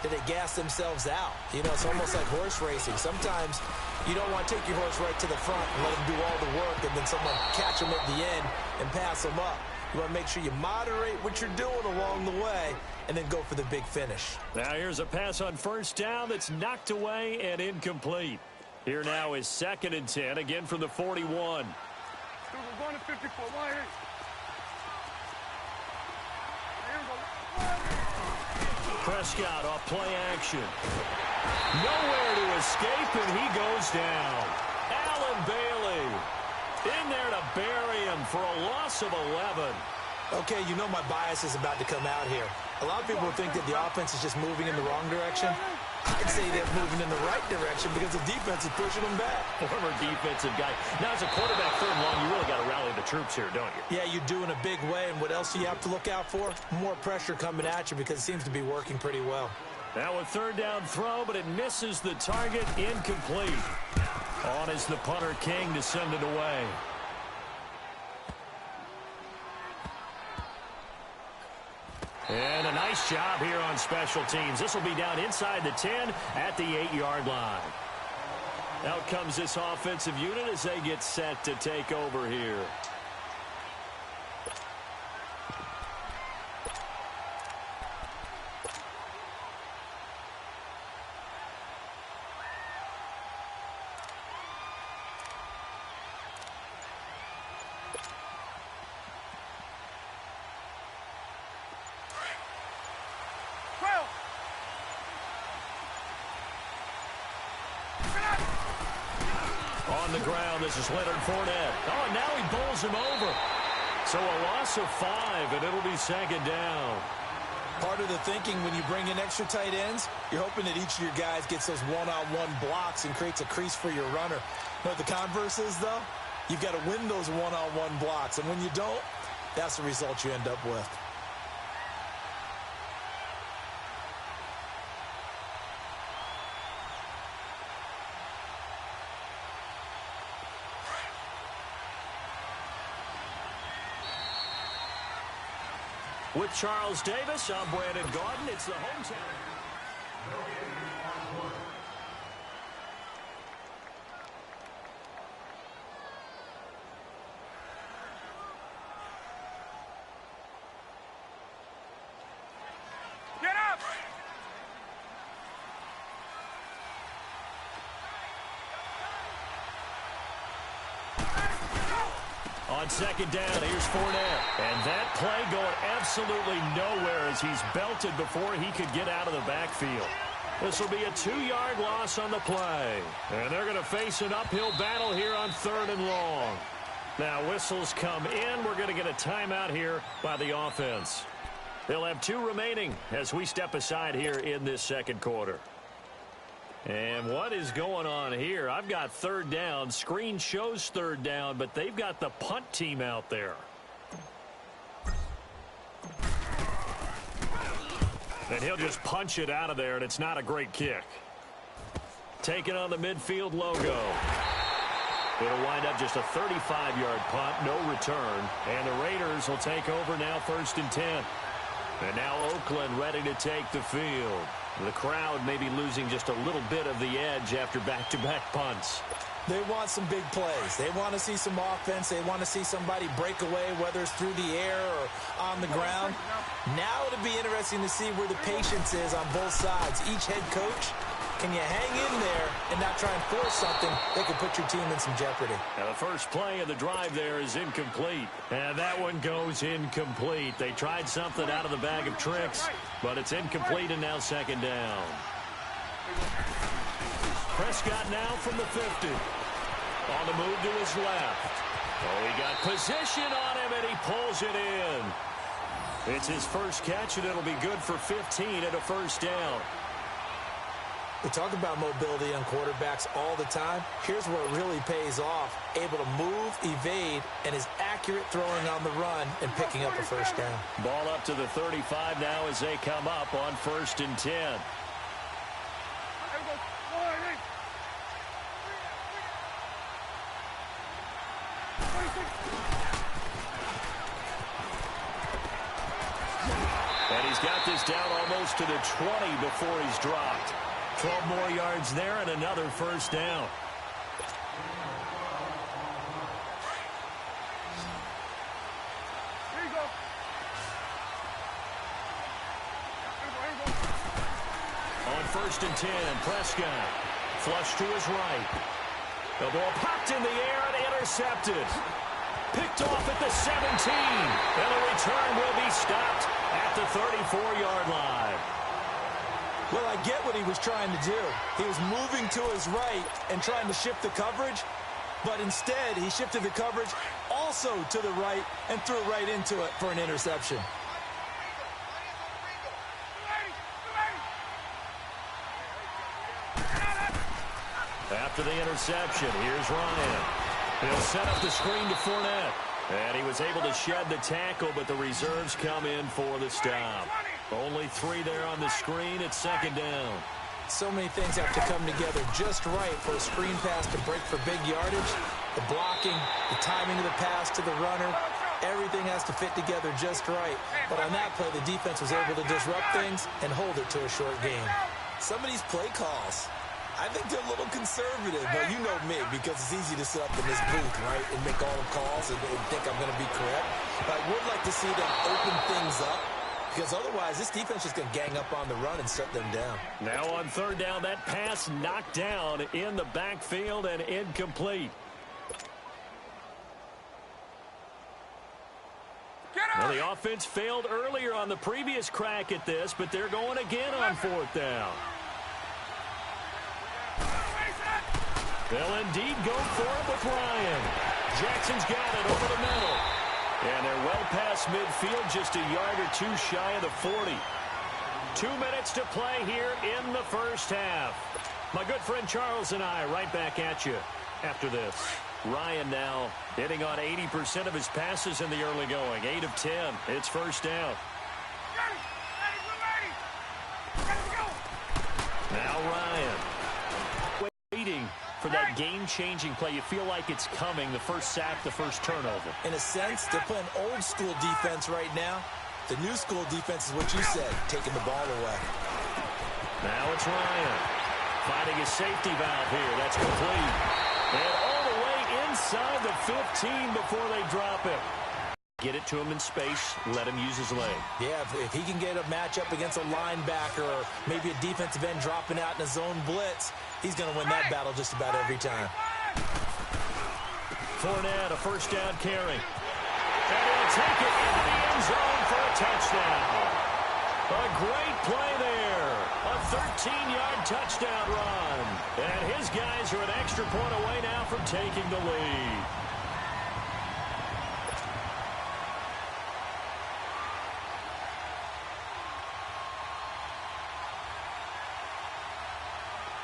that they gas themselves out. You know, it's almost like horse racing. Sometimes you don't want to take your horse right to the front and let him do all the work, and then someone catch him at the end and pass him up. You want to make sure you moderate what you're doing along the way and then go for the big finish. Now here's a pass on 1st down that's knocked away and incomplete. Here now is 2nd and 10, again from the 41. We're going to 54. Why? Prescott off play action. Nowhere to escape, and he goes down. Allen Bailey in there to bury him for a loss of 11. Okay, you know my bias is about to come out here. A lot of people think that the offense is just moving in the wrong direction. I'd say they're moving in the right direction because the defense is pushing them back. Former defensive guy. Now, as a quarterback 3rd and long, you really got to rally the troops here, don't you? Yeah, you do in a big way. And what else do you have to look out for? More pressure coming at you because it seems to be working pretty well. Now a 3rd down throw, but it misses the target. Incomplete. On is the punter King to send it away. And a nice job here on special teams. This will be down inside the 10 at the 8-yard line. Out comes this offensive unit as they get set to take over here. On the ground, this is Leonard Fournette. Oh, and now he bowls him over. So a loss of 5, and it'll be second down. Part of the thinking when you bring in extra tight ends, you're hoping that each of your guys gets those one-on-one blocks and creates a crease for your runner. You know what the converse is, though? You've got to win those one-on-one blocks, and when you don't, that's the result you end up with. With Charles Davis, I'm Brandon Gordon. It's the hometown. Get up! On second down, here's Fournette. And that play going absolutely nowhere as he's belted before he could get out of the backfield. This will be a 2-yard loss on the play. And they're going to face an uphill battle here on 3rd and long. Now whistles come in. We're going to get a timeout here by the offense. They'll have 2 remaining as we step aside here in this second quarter. And what is going on here? I've got 3rd down. Screen shows 3rd down, but they've got the punt team out there. And he'll just punch it out of there, and it's not a great kick. Taking on the midfield logo. It'll wind up just a 35-yard punt, no return. And the Raiders will take over now 1st and 10. And now Oakland ready to take the field. The crowd may be losing just a little bit of the edge after back-to-back punts. They want some big plays. They want to see some offense. They want to see somebody break away, whether it's through the air or on the ground. Now it'll be interesting to see where the patience is on both sides. Each head coach, can you hang in there and not try and force something that could put your team in some jeopardy? Now the first play of the drive there is incomplete. And that one goes incomplete. They tried something out of the bag of tricks, but it's incomplete and now second down. Prescott now from the 50. On the move to his left. Oh, he got position on him, and he pulls it in. It's his first catch, and it'll be good for 15 at a first down. We talk about mobility on quarterbacks all the time. Here's where it really pays off. Able to move, evade, and is accurate throwing on the run and picking up a first down. Ball up to the 35 now as they come up on 1st and 10. And he's got this down almost to the 20 before he's dropped. 12 more yards there and another first down. Here you go. On 1st and 10, Prescott. Flush to his right. The ball popped in the air and intercepted. Picked off at the 17. And the return will be stopped at the 34-yard line. Well, I get what he was trying to do. He was moving to his right and trying to shift the coverage, but instead he shifted the coverage also to the right and threw right into it for an interception. After the interception, here's Ryan. He'll set up the screen to Fournette. And he was able to shed the tackle, but the reserves come in for the stop. Only 3 there on the screen. It's second down. So many things have to come together just right for a screen pass to break for big yardage. The blocking, the timing of the pass to the runner, everything has to fit together just right. But on that play, the defense was able to disrupt things and hold it to a short game. Some of these play calls, I think they're a little conservative, but you know me, because it's easy to sit up in this booth, right, and make all the calls and think I'm going to be correct. But I would like to see them open things up, because otherwise this defense is going to gang up on the run and shut them down. Now on 3rd down, that pass knocked down in the backfield and incomplete. Well, the offense failed earlier on the previous crack at this, but they're going again on 4th down. They'll indeed go for it with Ryan. Jackson's got it over the middle. And they're well past midfield, just a yard or two shy of the 40. 2 minutes to play here in the first half. My good friend Charles and I right back at you after this. Ryan now hitting on 80% of his passes in the early going. 8 of 10. It's first down. Now Ryan. Waiting for that game-changing play. You feel like it's coming. The first sack, the first turnover. In a sense, they're playing old-school defense right now. The new school defense is what you said, taking the ball away. Now it's Ryan. Finding his safety valve here. That's complete. And all the way inside the 15 before they drop it. Get it to him in space. Let him use his leg. Yeah, if he can get a matchup against a linebacker or maybe a defensive end dropping out in a zone blitz, he's going to win that battle just about every time. Fournette, a first down carry. And he'll take it into the end zone for a touchdown. A great play there. A 13-yard touchdown run. And his guys are an extra point away now from taking the lead.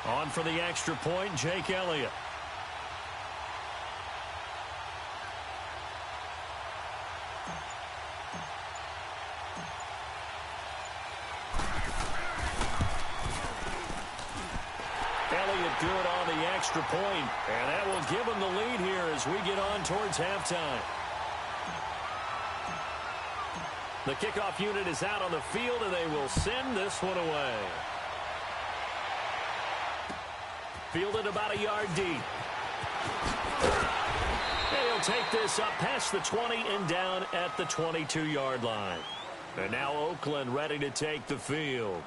On for the extra point, Jake Elliott. Good on the extra point, and that will give them the lead here as we get on towards halftime. The kickoff unit is out on the field, and they will send this one away. Fielded about a yard deep. And he'll take this up past the 20 and down at the 22-yard line. And now Oakland ready to take the field.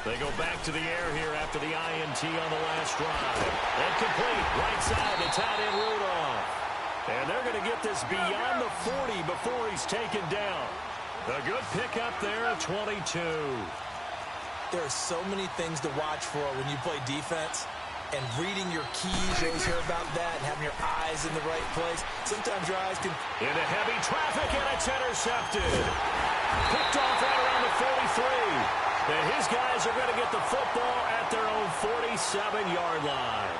They go back to the air here after the INT on the last drive. And complete, right side to tight end Rudolph. And they're going to get this beyond the 40 before he's taken down. A good pickup there at 22. There are so many things to watch for when you play defense. And reading your keys, you always hear about that, and having your eyes in the right place. Sometimes your eyes can... Into heavy traffic, and it's intercepted. Picked off right around the 43. And his guys are going to get the football at their own 47-yard line.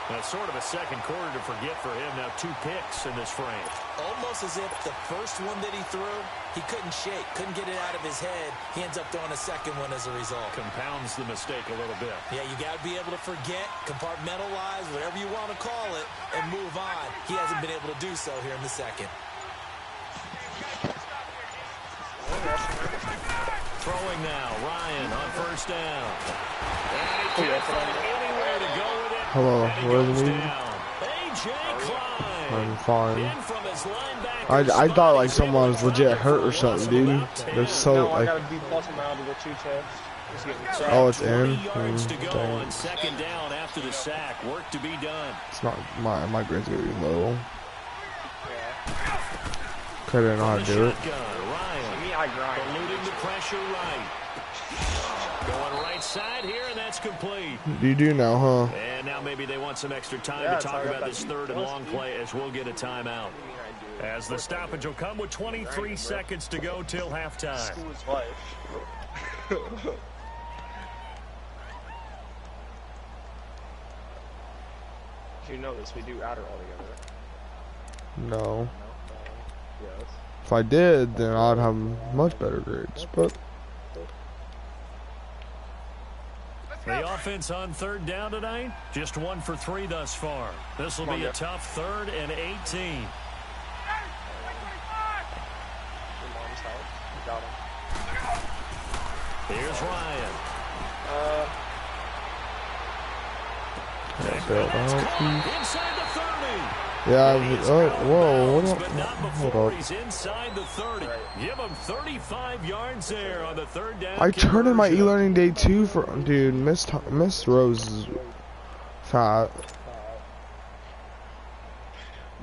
That's sort of a second quarter to forget for him. Now 2 picks in this frame. Almost as if the first one that he threw, he couldn't shake, couldn't get it out of his head. He ends up throwing a second one as a result. Compounds the mistake a little bit. Yeah, you got to be able to forget, compartmentalize, whatever you want to call it, and move on. He hasn't been able to do so here in the second. Throwing now, Ryan on first down. And he can't find anywhere to go with it. Hello, where is he? I'm fine. I thought like someone was legit hurt or something, dude. They're so like. Oh, it's in. On second down after the sack. Work to be done. It's not my grade's gonna be low. Cause I didn't know how to do it. Eluding the pressure right. Going right side here, and that's complete. You do now, huh? And now maybe they want some extra time to talk about this third and long play as we'll get a timeout. As the stoppage will come with 23 seconds to go till halftime. If you know this, we do Adderall together. No. Yes. If I did, then I'd have much better grades, but... The offense on third down tonight, just 1 for 3 thus far. This will be a tough 3rd and 18. Your mom's house. You got him. Here's Ryan. Inside the 30. Yeah, whoa, what up? Hold up. He's inside the 30. Give him 35 yards there on the third down. I turned in my e-learning day 2 for, dude, Miss Rose is Fat.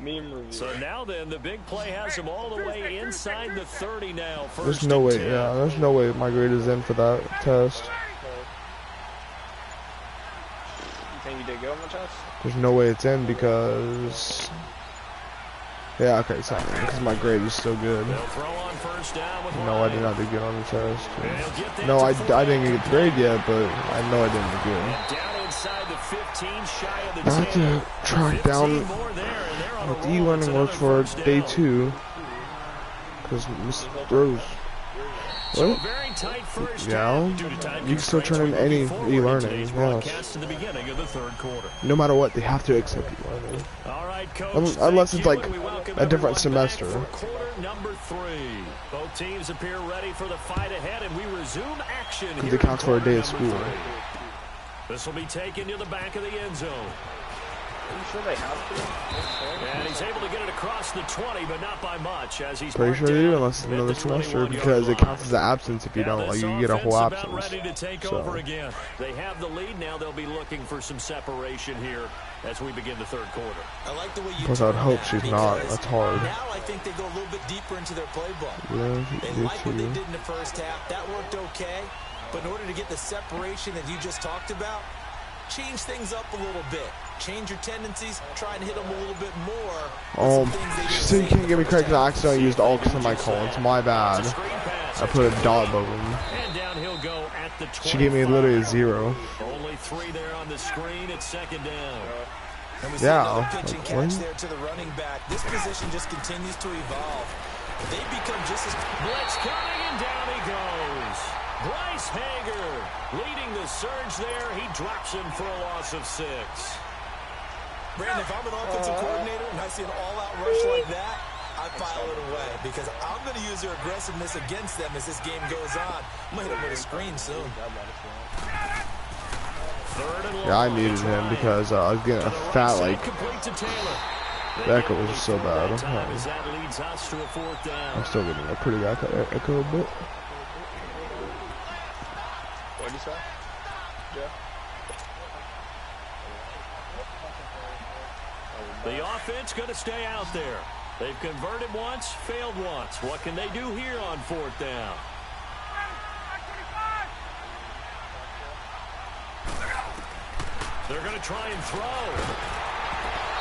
Meme review. So now then, the big play has him all the way inside the 30 now. There's no way, yeah, there's no way my grade is in for that test. You think you did good on the test? There's no way it's in because... Yeah, okay, it's not because my grade is still good. No, I did not do good on the test. No, I didn't get the grade yet, but I know I didn't do good. I have to track down what the e-learning was for day 2. Because Miss Rose. What? Yeah, you can still turn in any e-learning, yes. No matter what, they have to accept e-learning. Unless it's like a different semester. Number 3. Both teams appear ready for the fight ahead, and we resume action. Because it counts for a day of school. This will be taken to the back of the end zone. Are you sure they have to? And he's able to get it across the 20, but not by much. As he's pretty sure they do, unless it's another semester, because it counts as an absence if you don't. Like, you get a whole absence. So. They have the lead now. They'll be looking for some separation here as we begin the third quarter. I like the way you. Plus, I'd hope she's not. That's hard. Now I think they go a little bit deeper into their playbook. Yeah, they like what they did in the first half. That worked okay, but in order to get the separation that you just talked about, change things up a little bit. Change your tendencies, try and hit them a little bit more. So you can't give me credit because I accidentally used all semicolons. My bad. I put a dot above them. She gave me literally a 0. Only 3 there on the screen at second down. And we see another pitch and catch there to the running back. This position just continues to evolve. They become just as... Blitz coming, and down he goes. Bryce Hager leading the surge there. He drops him for a loss of 6. Brandon, if I'm an offensive coordinator and I see an all-out rush like that, I file it away because I'm going to use their aggressiveness against them as this game goes on. I'm going to hit them with a screen soon. Yeah, I muted him because I was getting a fat, like, the echo was just so bad. I'm still getting a pretty bad echo a bit. What did you say? Yeah. The offense going to stay out there. They've converted once, failed once. What can they do here on 4th down? They're going to try and throw.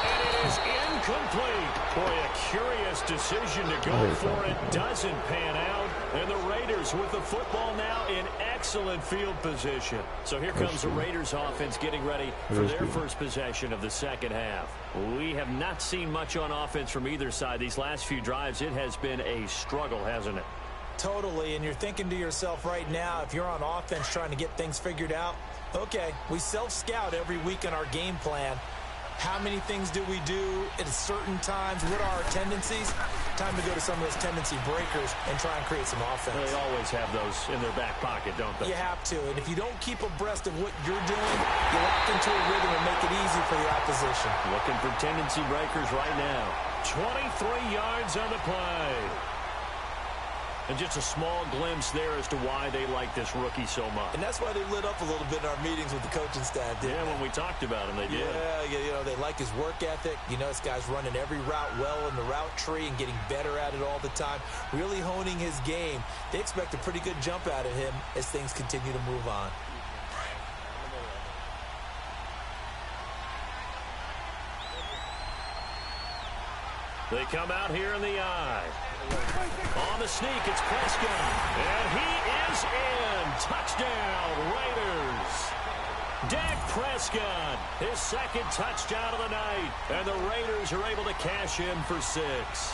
And it is incomplete. Boy, a curious decision to go for it. Doesn't pan out. And the Raiders with the football now in excellent field position. So here comes the Raiders offense getting ready for their first possession of the second half. We have not seen much on offense from either side. These last few drives, it has been a struggle, hasn't it? Totally, and you're thinking to yourself right now, if you're on offense trying to get things figured out, okay, we self-scout every week in our game plan. How many things do we do at certain times? What are our tendencies? Time to go to some of those tendency breakers and try and create some offense. They always have those in their back pocket, don't they? You have to. And if you don't keep abreast of what you're doing, you lock into a rhythm and make it easy for the opposition. Looking for tendency breakers right now. 23 yards on the play. And just a small glimpse there as to why they like this rookie so much. And that's why they lit up a little bit in our meetings with the coaching staff, didn't they? When we talked about him, they did. Yeah, you know, they like his work ethic. You know, this guy's running every route well in the route tree and getting better at it all the time, really honing his game. They expect a pretty good jump out of him as things continue to move on. They come out here in the eye. On the sneak, it's Prescott. And he is in. Touchdown, Raiders. Dak Prescott, his second touchdown of the night. And the Raiders are able to cash in for 6.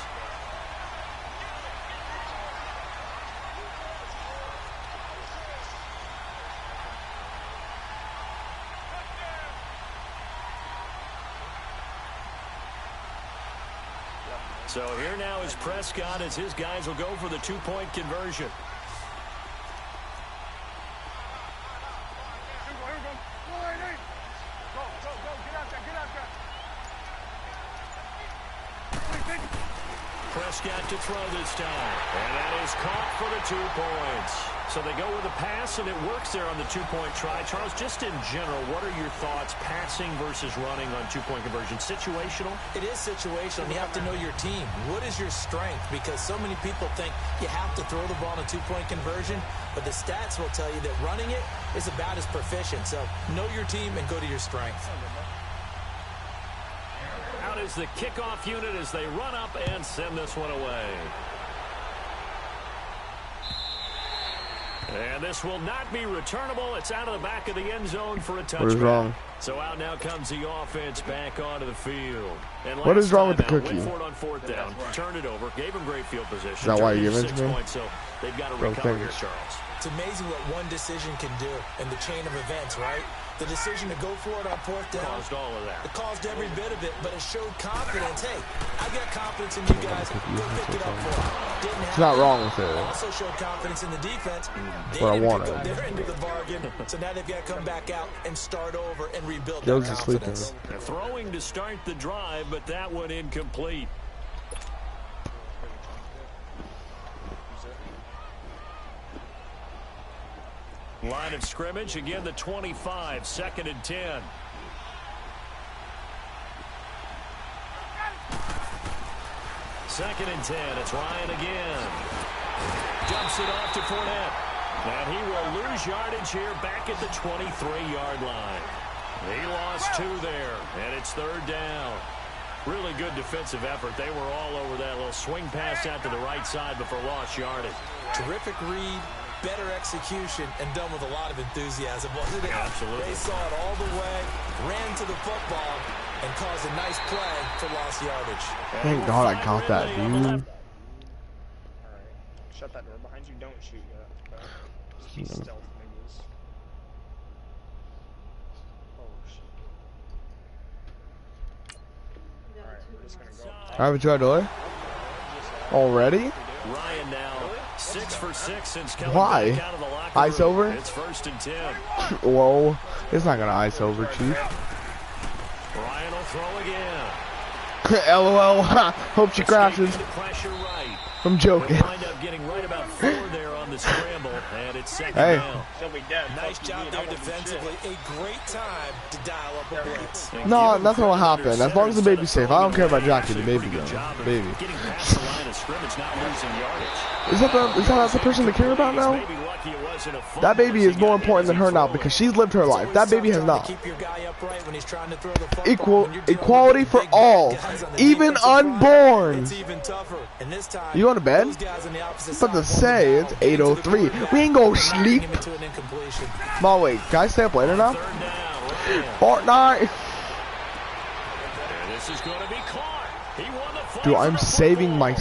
So here now is Prescott as his guys will go for the 2-point conversion. Prescott to throw this time. And that is caught for the 2 points. So they go with a pass, and it works there on the 2-point try. Charles, just in general, what are your thoughts passing versus running on 2-point conversion? Situational? It is situational. You have to know your team. What is your strength? Because so many people think you have to throw the ball in a 2-point conversion, but the stats will tell you that running it is about as proficient. So know your team and go to your strength. Out is the kickoff unit as they run up and send this one away. And this will not be returnable. It's out of the back of the end zone for a touchback. What is wrong? So out now comes the offense back onto the field. And what is wrong with the cookie? Went for it on 4th down, turned it over, gave him great field position. Is that why you give it to me? So they've got to recover here, Charles. It's amazing what one decision can do in the chain of events, right? The decision to go for it on 4th down caused all of that. It caused every bit of it, but it showed confidence. Hey, I got confidence in you guys. Go pick it up for it. It's not wrong with it. Also showed confidence in the defense. That's what I wanted. They're into the bargain, so now they've got to come back out and start over and rebuild their confidence. Sleeping. Throwing to start the drive, but that one incomplete. Line of scrimmage, again the 25, 2nd and 10. Second and 10, it's Ryan again. Dumps it off to Fournette. And he will lose yardage here back at the 23-yard line. He lost 2 there, and it's 3rd down. Really good defensive effort. They were all over that little swing pass out to the right side before lost yardage. Terrific read. Better execution, and done with a lot of enthusiasm, wasn't it? Absolutely. They saw it all the way, ran to the football, and caused a nice play for lost yardage. Thank God I caught that, dude. Alright. Shut that door behind you. Don't shoot yet. Just be stealth, niggas. Oh, shit. Alright, we're just gonna go. I have a try delay? Already? Ryan now 6 for 6 since coming Why? back out of the locker Ice room. over? It's 1st and 10. Whoa. It's not going to ice over, Chief. Ryan will throw again. LOL. Hope she crashes. Pressure right. I'm joking. Wind up getting right about 4 there on the scramble, and it's 2nd down. She'll be dead. Nice job there defensively. A great time to dial up a blitz. No, nothing will happen. As long as the baby's safe. I don't care about Jackie, the baby though. Baby. Getting past the line of scrimmage, not losing yardage. Is that the person to care about now? That baby is more important than her now because she's lived her life. That baby has not. Equality for all, even unborn. You going to bed? I'm about to say it's 8:03. We ain't gonna sleep. Oh wait, can I stay up later now? Fortnite. This is going to be caught. Dude, I'm saving my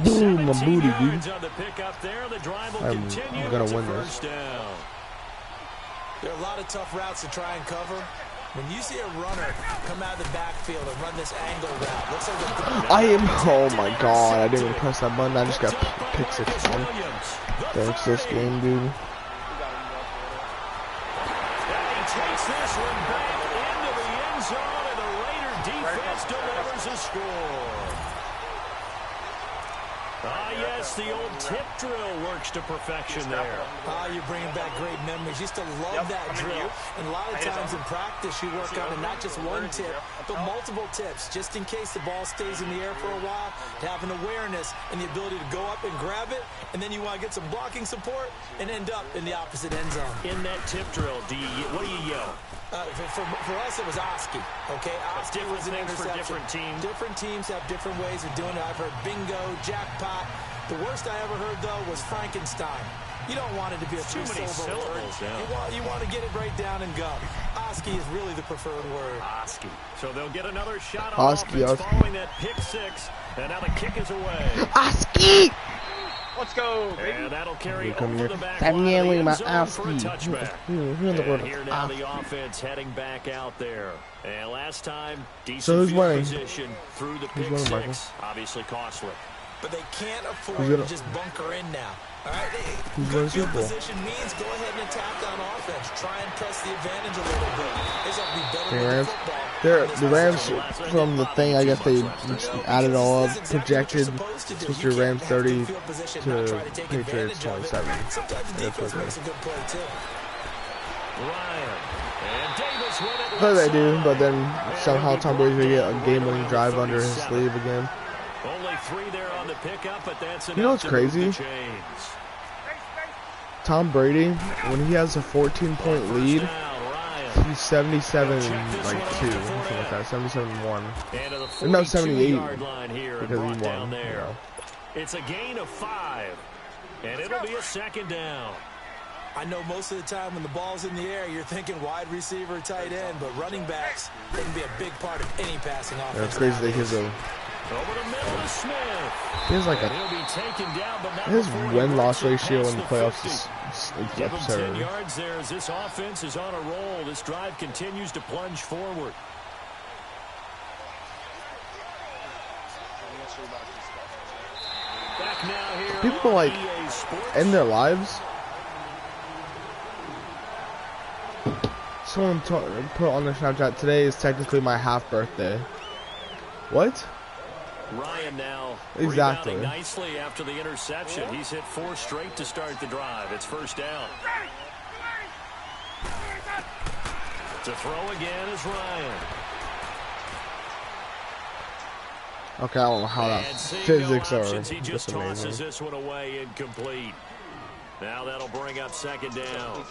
booty, dude. I'm gonna win this. There are a lot of tough routes to try and cover. When you see a runner come out of the backfield and run this angle route, looks like I am. Oh my God! I didn't even press that button. I just got pick 6 on. Thanks this game, dude. He takes this one back into the end zone, and the Raider defense delivers a score. Ah, yes, the old tip drill works to perfection there. Ah, you're bringing back great memories. Used to love that drill. And a lot of times in practice, you work on not just one tip, but multiple tips, just in case the ball stays in the air for a while, to have an awareness and the ability to go up and grab it, and then you want to get some blocking support and end up in the opposite end zone. In that tip drill, what do you yell? For us, it was Oski. Okay, Oski was an interception. For different teams. Different teams have different ways of doing it. I've heard bingo, jackpot. The worst I ever heard, though, was Frankenstein. You don't want it to be a two-syllable word. Yeah. You want to get it right down and go. Oski is really the preferred word. Oski. So they'll get another shot on offense following that pick 6. And now the kick is away. Oski! Let's go, baby. And that'll carry over the back line of the end zone for a touchback. And here now the offense heading back out there. And last time, decent field position through the pick 6. Obviously costly. but they can't afford to just bunker in now. All right, good field position means go ahead and attack on offense. Try and press the advantage a little bit. They have to be better with the football. The Rams, from the thing, I guess they added all up, projected supposed to be Rams 30 to Patriots 27. That's okay. I thought they do, but then somehow Tom Brady's gonna get a game-winning drive under his sleeve again. Only 3 there on the pickup, but that's you know what's crazy? Tom Brady, when he has a 14-point lead, he's 77 like 2, something like that, 77-1. No, 78 because he won. Yeah. It's a gain of 5, and it'll be a second down. I know most of the time when the ball's in the air, you're thinking wide receiver, tight end, but running backs can be a big part of any passing offense. Yeah, it's crazy that he's a. Over the middle to Smith. He has like his win-loss ratio in the playoffs is absurd. 10 yards there as this offense is on a roll. This drive continues to plunge forward. Back now here. People like end their lives. Someone put on their Snapchat, today is technically my half birthday. What? Ryan now exactly rebounding nicely after the interception. He's hit 4 straight to start the drive. It's first down. To throw again is Ryan. Okay, I don't know how that physics are. He just tosses this one away incomplete. Now that'll bring up second down.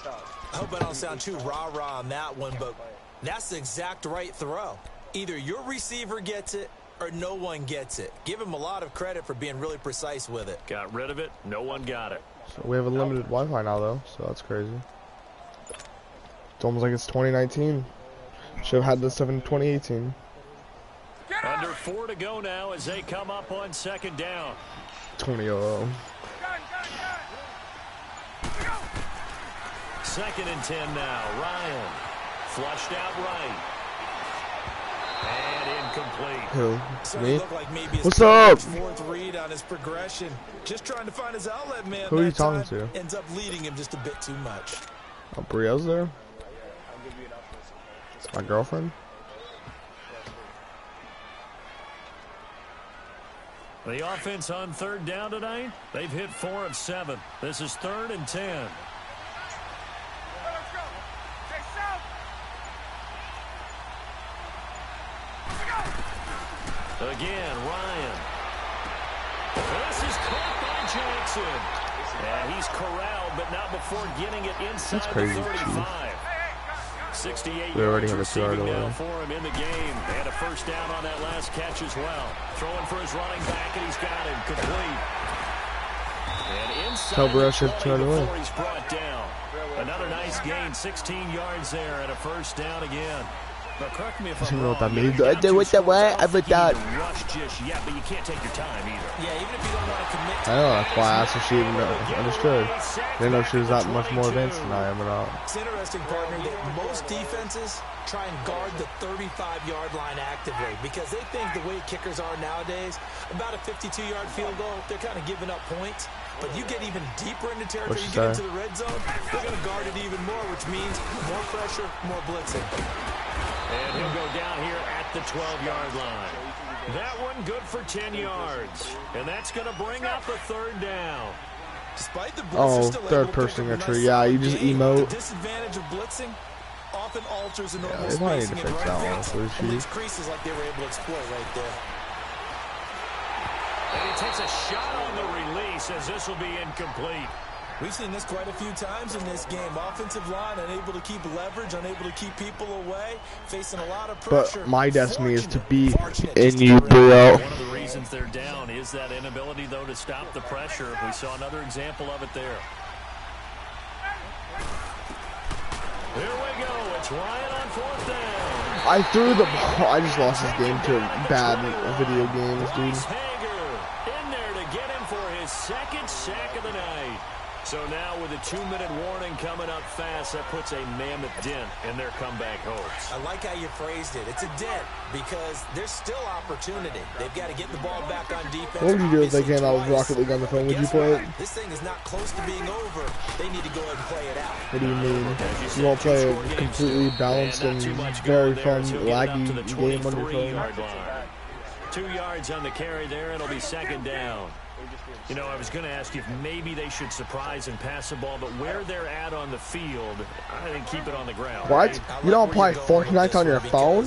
I hope I don't sound too rah-rah on that one, but that's the exact right throw. Either your receiver gets it or no one gets it. Give him a lot of credit for being really precise with it. Got rid of it. No one got it. So we have a limited Wi-Fi now, though, so that's crazy. It's almost like it's 2019. Should have had this stuff in 2018. Under 4 to go now as they come up on second down. 20-0. Second and 10 now. Ryan flushed out right. And incomplete. Who? Me? Like maybe what's up? 4th read on his progression. Just trying to find his outlet, man. Who are you talking to? Ends up leading him just a bit too much. Oh, Brielle's there? My girlfriend? The offense on 3rd down tonight, they've hit 4 of 7. This is 3rd and 10. Again, Ryan. This is caught by Jackson. And he's corralled, but not before getting it inside the 35. 68 yards receiving now for him in the game. And a first down on that last catch as well. Throwing for his running back, and he's got him complete. And inside before he's brought down. Another nice gain, 16 yards there, and a first down again. But correct me if I'm wrong. I do it the way I would that. Rush just yet, but you can't take your time either. Yeah, even if you don't want to commit. I know, that's why I asked if she even understood. I didn't know if she was that much more advanced than I am or not. It's interesting, partner, that most defenses try and guard the 35-yard line actively because they think the way kickers are nowadays, about a 52-yard field goal, they're kind of giving up points. But you get even deeper into territory, you get into the red zone, they're going to guard it even more, which means more pressure, more blitzing. And he'll go down here at the 12-yard line. That one good for 10 yards. And that's going to bring up a 3rd down. Despite the oh, third-person entry. Yeah, you just emote. The disadvantage of blitzing often alters the normal spacing and run these creases like they were able to exploit right there. And he takes a shot on the release as this will be incomplete. We've seen this quite a few times in this game. Offensive line unable to keep leverage, unable to keep people away, facing a lot of pressure. But my destiny is to be in you, bro. One of the reasons they're down is that inability, though, to stop the pressure. We saw another example of it there. Here we go. It's Ryan on 4th down. I threw the ball. I just lost this game to bad video games, dude. In there to get him for his 2nd sack of the night. So now with with a 2-minute warning coming up fast, that puts a mammoth dent in their comeback hopes. I like how you phrased it. It's a dent because there's still opportunity. They've got to get the ball back on defense. What would you do if they came out with Rocket League on the phone? Would you play it? This thing is not close to being over. They need to go ahead and play it out. What do you mean? You won't play a completely balanced and very fun, laggy game on your phone? 2 yards on the carry there, and it'll be second down. You know, I was going to ask you if maybe they should surprise and pass the ball, but where they're at on the field, I think keep it on the ground. What? You don't play Fortnite on your phone?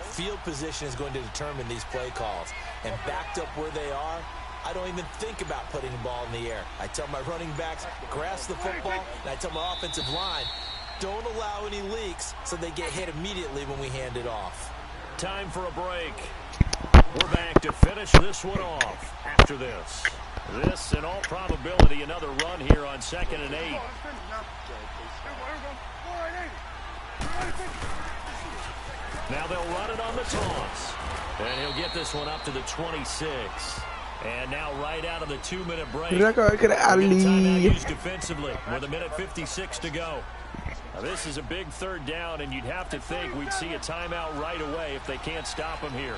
Field position is going to determine these play calls. And backed up where they are, I don't even think about putting the ball in the air. I tell my running backs, grasp the football, and I tell my offensive line, don't allow any leaks so they get hit immediately when we hand it off. Time for a break. We're back to finish this one off after this. This, in all probability, another run here on 2nd and 8. Now they'll run it on the toss. And he'll get this one up to the 26. And now right out of the 2-minute break. Timeout used defensively with 1:56 to go. Now this is a big 3rd down, and you'd have to think we'd see a timeout right away if they can't stop him here.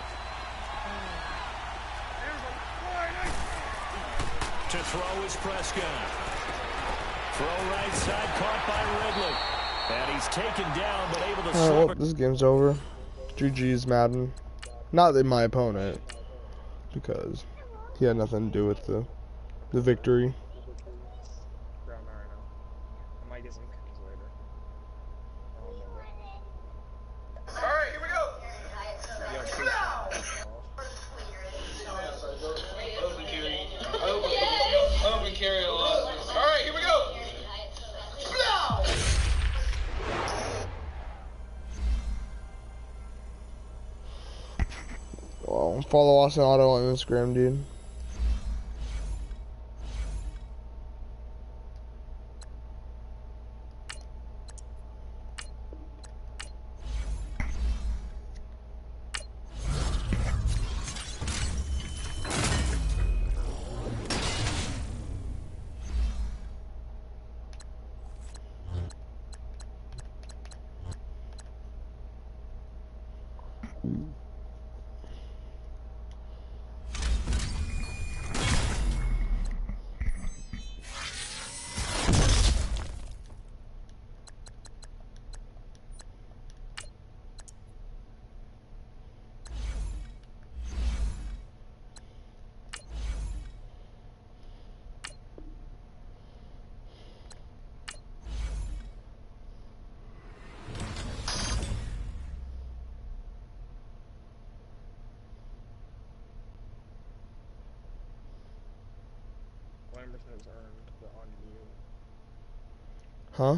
To throw is Prescott. Throw right side, caught by Ridley. And he's taken down, but able to Alright, well, this game's over. GG's Madden. Not in my opponent, because he had nothing to do with the victory. I might get some cookies later. Alright, here we go. Open carry a lot. Alright, here we go. Well, follow Austin Auto on Instagram, dude. Has earned the unmute. Huh?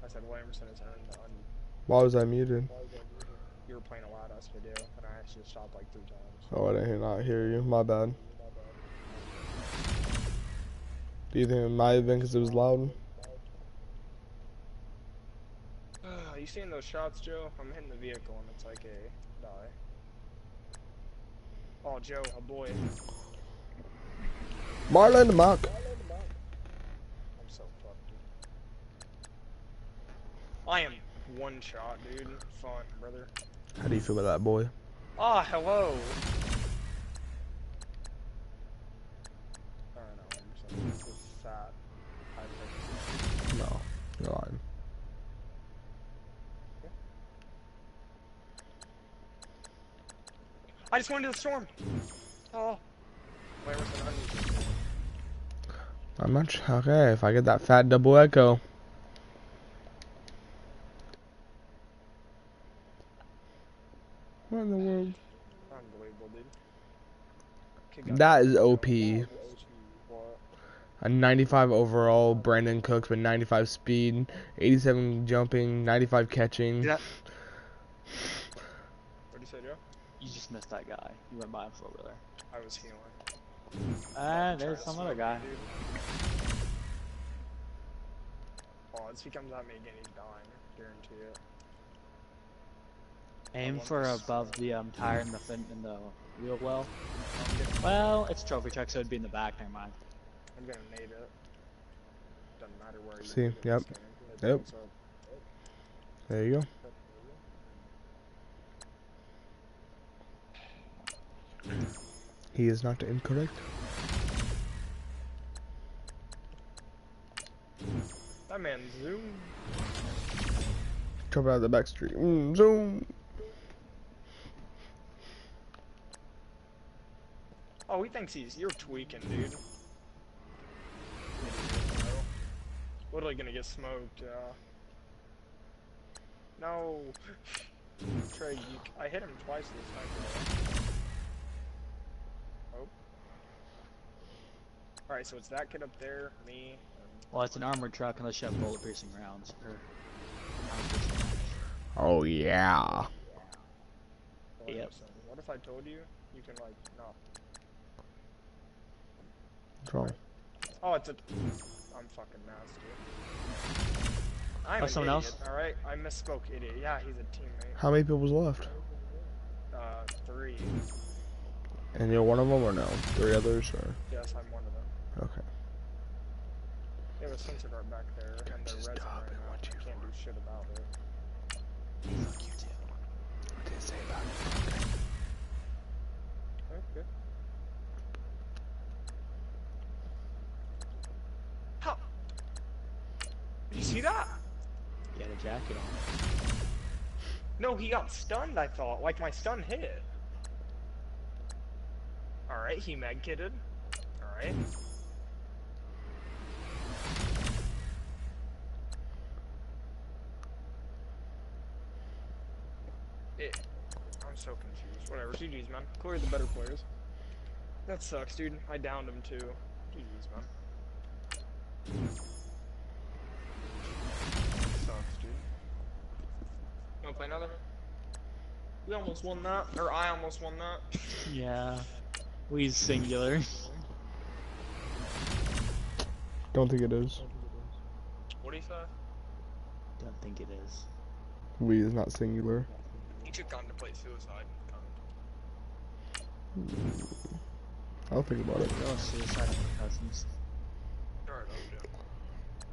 I said Williamson has earned the unmute. Why was I muted? You were playing a loud ass video, and I actually stopped like 3 times. Oh, I didn't not hear you. My bad. Do you think it might have been because it was loud? You seeing those shots, Joe? I'm hitting the vehicle, and it's like a die. Oh, Joe, a boy. Marlon Mack. I'm so fucked, dude. I am one shot, dude. Fun, brother. How do you feel about that, boy? Ah, hello. No, it's a fat. No, you're lying. I just went into the storm. Oh. Where was it? Not much. Okay, if I get that fat double echo. What in the world? Unbelievable, dude. That is OP. A 95 overall, Brandon Cooks with 95 speed, 87 jumping, 95 catching. Yeah. What did you say, Joe? You just missed that guy. You went by him for over there. I was healing. And there's some other guy. Oh, this becomes that me again, he's dying. Guarantee it. Aim for above the tire in the wheel well. Well, it's trophy truck, so it'd be in the back. Never mind. I'm gonna nade it. doesn't matter where you See, stand. Yep. There you go. He is not incorrect. That man zoom. Jump out of the back street. Zoom. Oh, he thinks you're tweaking, dude. Literally gonna get smoked, No. Trey, I hit him twice this time. Oh. Alright, so it's that kid up there, me. Well, it's an armored truck unless you have bullet piercing rounds. Oh yeah. Yep. What if I told you you can like not? What's wrong? Oh, it's a. I'm fucking nasty. I'm an someone idiot, else? Alright, I misspoke, idiot. Yeah, he's a teammate. How many people's left? 3. And you're one of them or no? 3 others or? Yes, I'm one of them. Okay. They have a sensor dart back there, and they're resin right now. I can't do shit about it. Fuck you too. What did it say about you? Okay. How? Did you see that? He had a jacket on. No, he got stunned, I thought. Like, my stun hit. Alright, he med-kitted. Alright. I'm so confused. Whatever, GG's, man. Clear the better players. That sucks, dude. I downed him, too. GG's, man. Sucks, dude. You wanna play another? We almost won that. Or I almost won that. Yeah. We's singular. Don't think it is. What do you say? Don't think it is. We is not singular. You should contemplate suicide. I'll think about it. Oh, suicide for cousins. Alright, I'll do.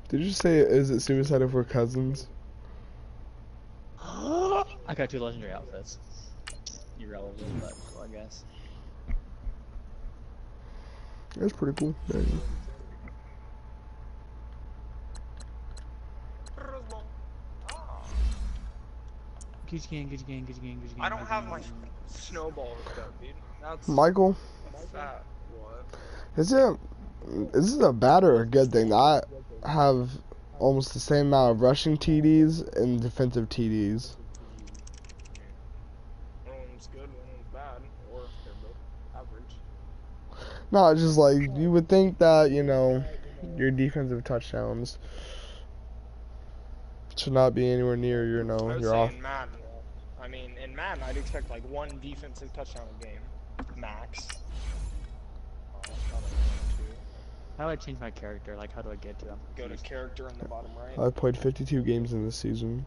Did you say, is it suicide if we're cousins? I got 2 legendary outfits. Irrelevant, but cool, I guess. That's pretty cool. There you go. Gucci gang, Gucci gang, Gucci gang, Gucci gang. I don't have my snowball stuff, dude. That's Michael, that. What? is this a bad or a good thing that I have almost the same amount of rushing TDs and defensive TDs? One of them's good, one of them's bad, or they're both average. No, it's just like, you would think that, you know, your defensive touchdowns should not be anywhere near your, I would your say off. in Madden. I mean, in Madden, I'd expect like 1 defensive touchdown a game, max. How do I change my character? Like, how do I get to them? Go to character in the bottom right. I've played 52 games in this season.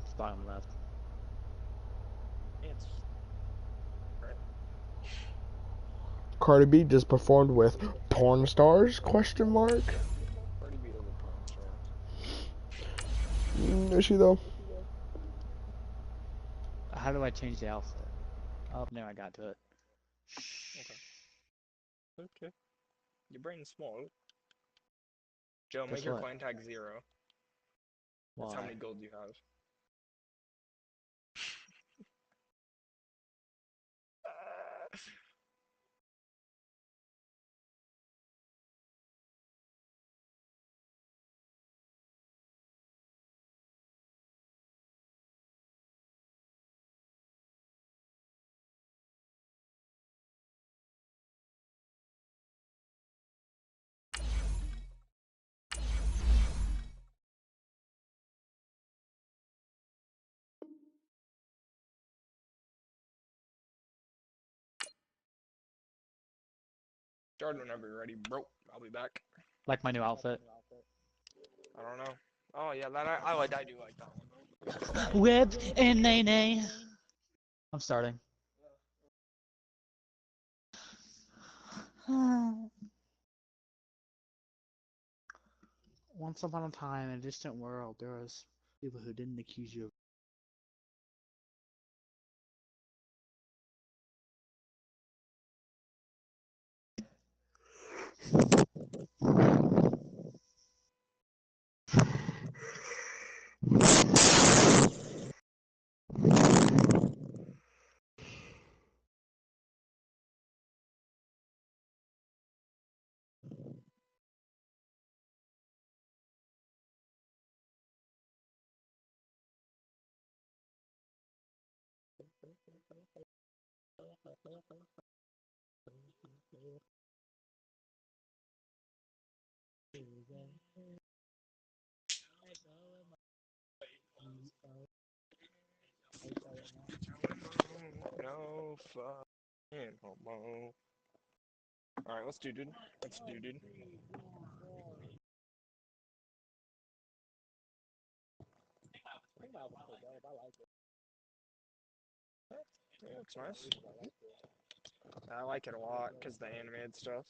It's bottom left. It's right. Cardi B just performed with porn stars? Question mark. Cardi B over porn stars. Is she though? How do I change the outfit? Oh, now I got to it. Okay. Your brain's small. Joe, Guess make your what? coin tag 0. That's how Why? many gold you have. Start whenever you're ready, bro. I'll be back. Like my new outfit. I don't know. Oh yeah, that I do like that one. Whip and nay nay. I'm starting. Once upon a time in a distant world, there was people who didn't accuse you of. No fucking homo. Alright, let's do, dude. Let's do, dude. Yeah, it's nice. I like it a lot because the animated stuff.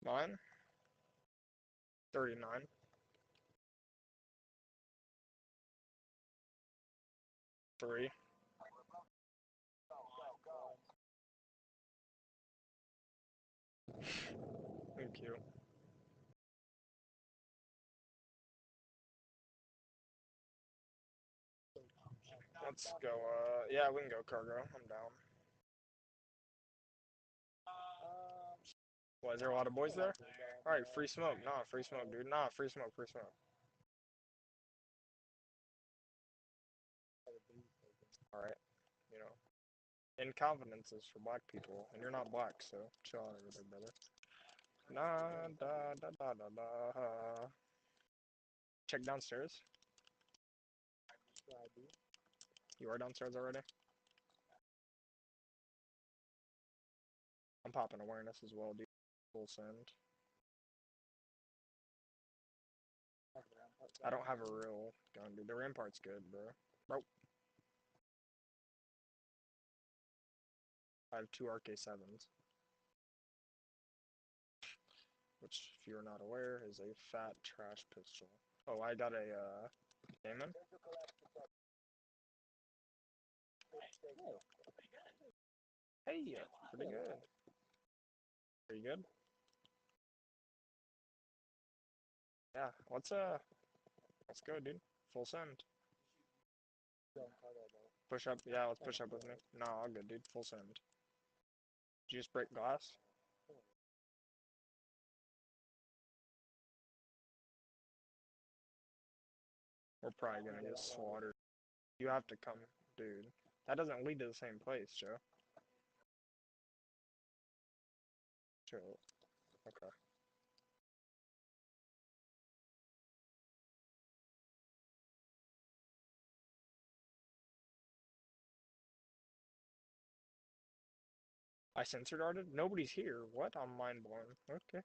Mine? 39. Three. Thank you. Let's go, yeah, we can go cargo. I'm down. What, is there a lot of boys there? Alright, free smoke. Nah, free smoke, dude. Nah, free smoke, free smoke. Alright, you know. Inconfidence is for black people, and you're not black, so chill out over there, brother. Nah, da, da, da, da, da. Check downstairs. You are downstairs already? I'm popping awareness as well, dude. Full send. I don't have a real gun, dude. The rampart's good, bro. Bro. I have two RK7s. Which, if you're not aware, is a fat trash pistol. Oh, I got a, Damon? Hey, pretty good. Pretty good? Yeah, let's go, dude. Full send. Push up, yeah, let's push up with me. No, all good, dude. Full send. Did you just break glass? We're probably gonna get slaughtered. You have to come, dude. That doesn't lead to the same place, Joe. Joe. Okay. I sensor darted? Nobody's here. What? I'm mind blown. Okay.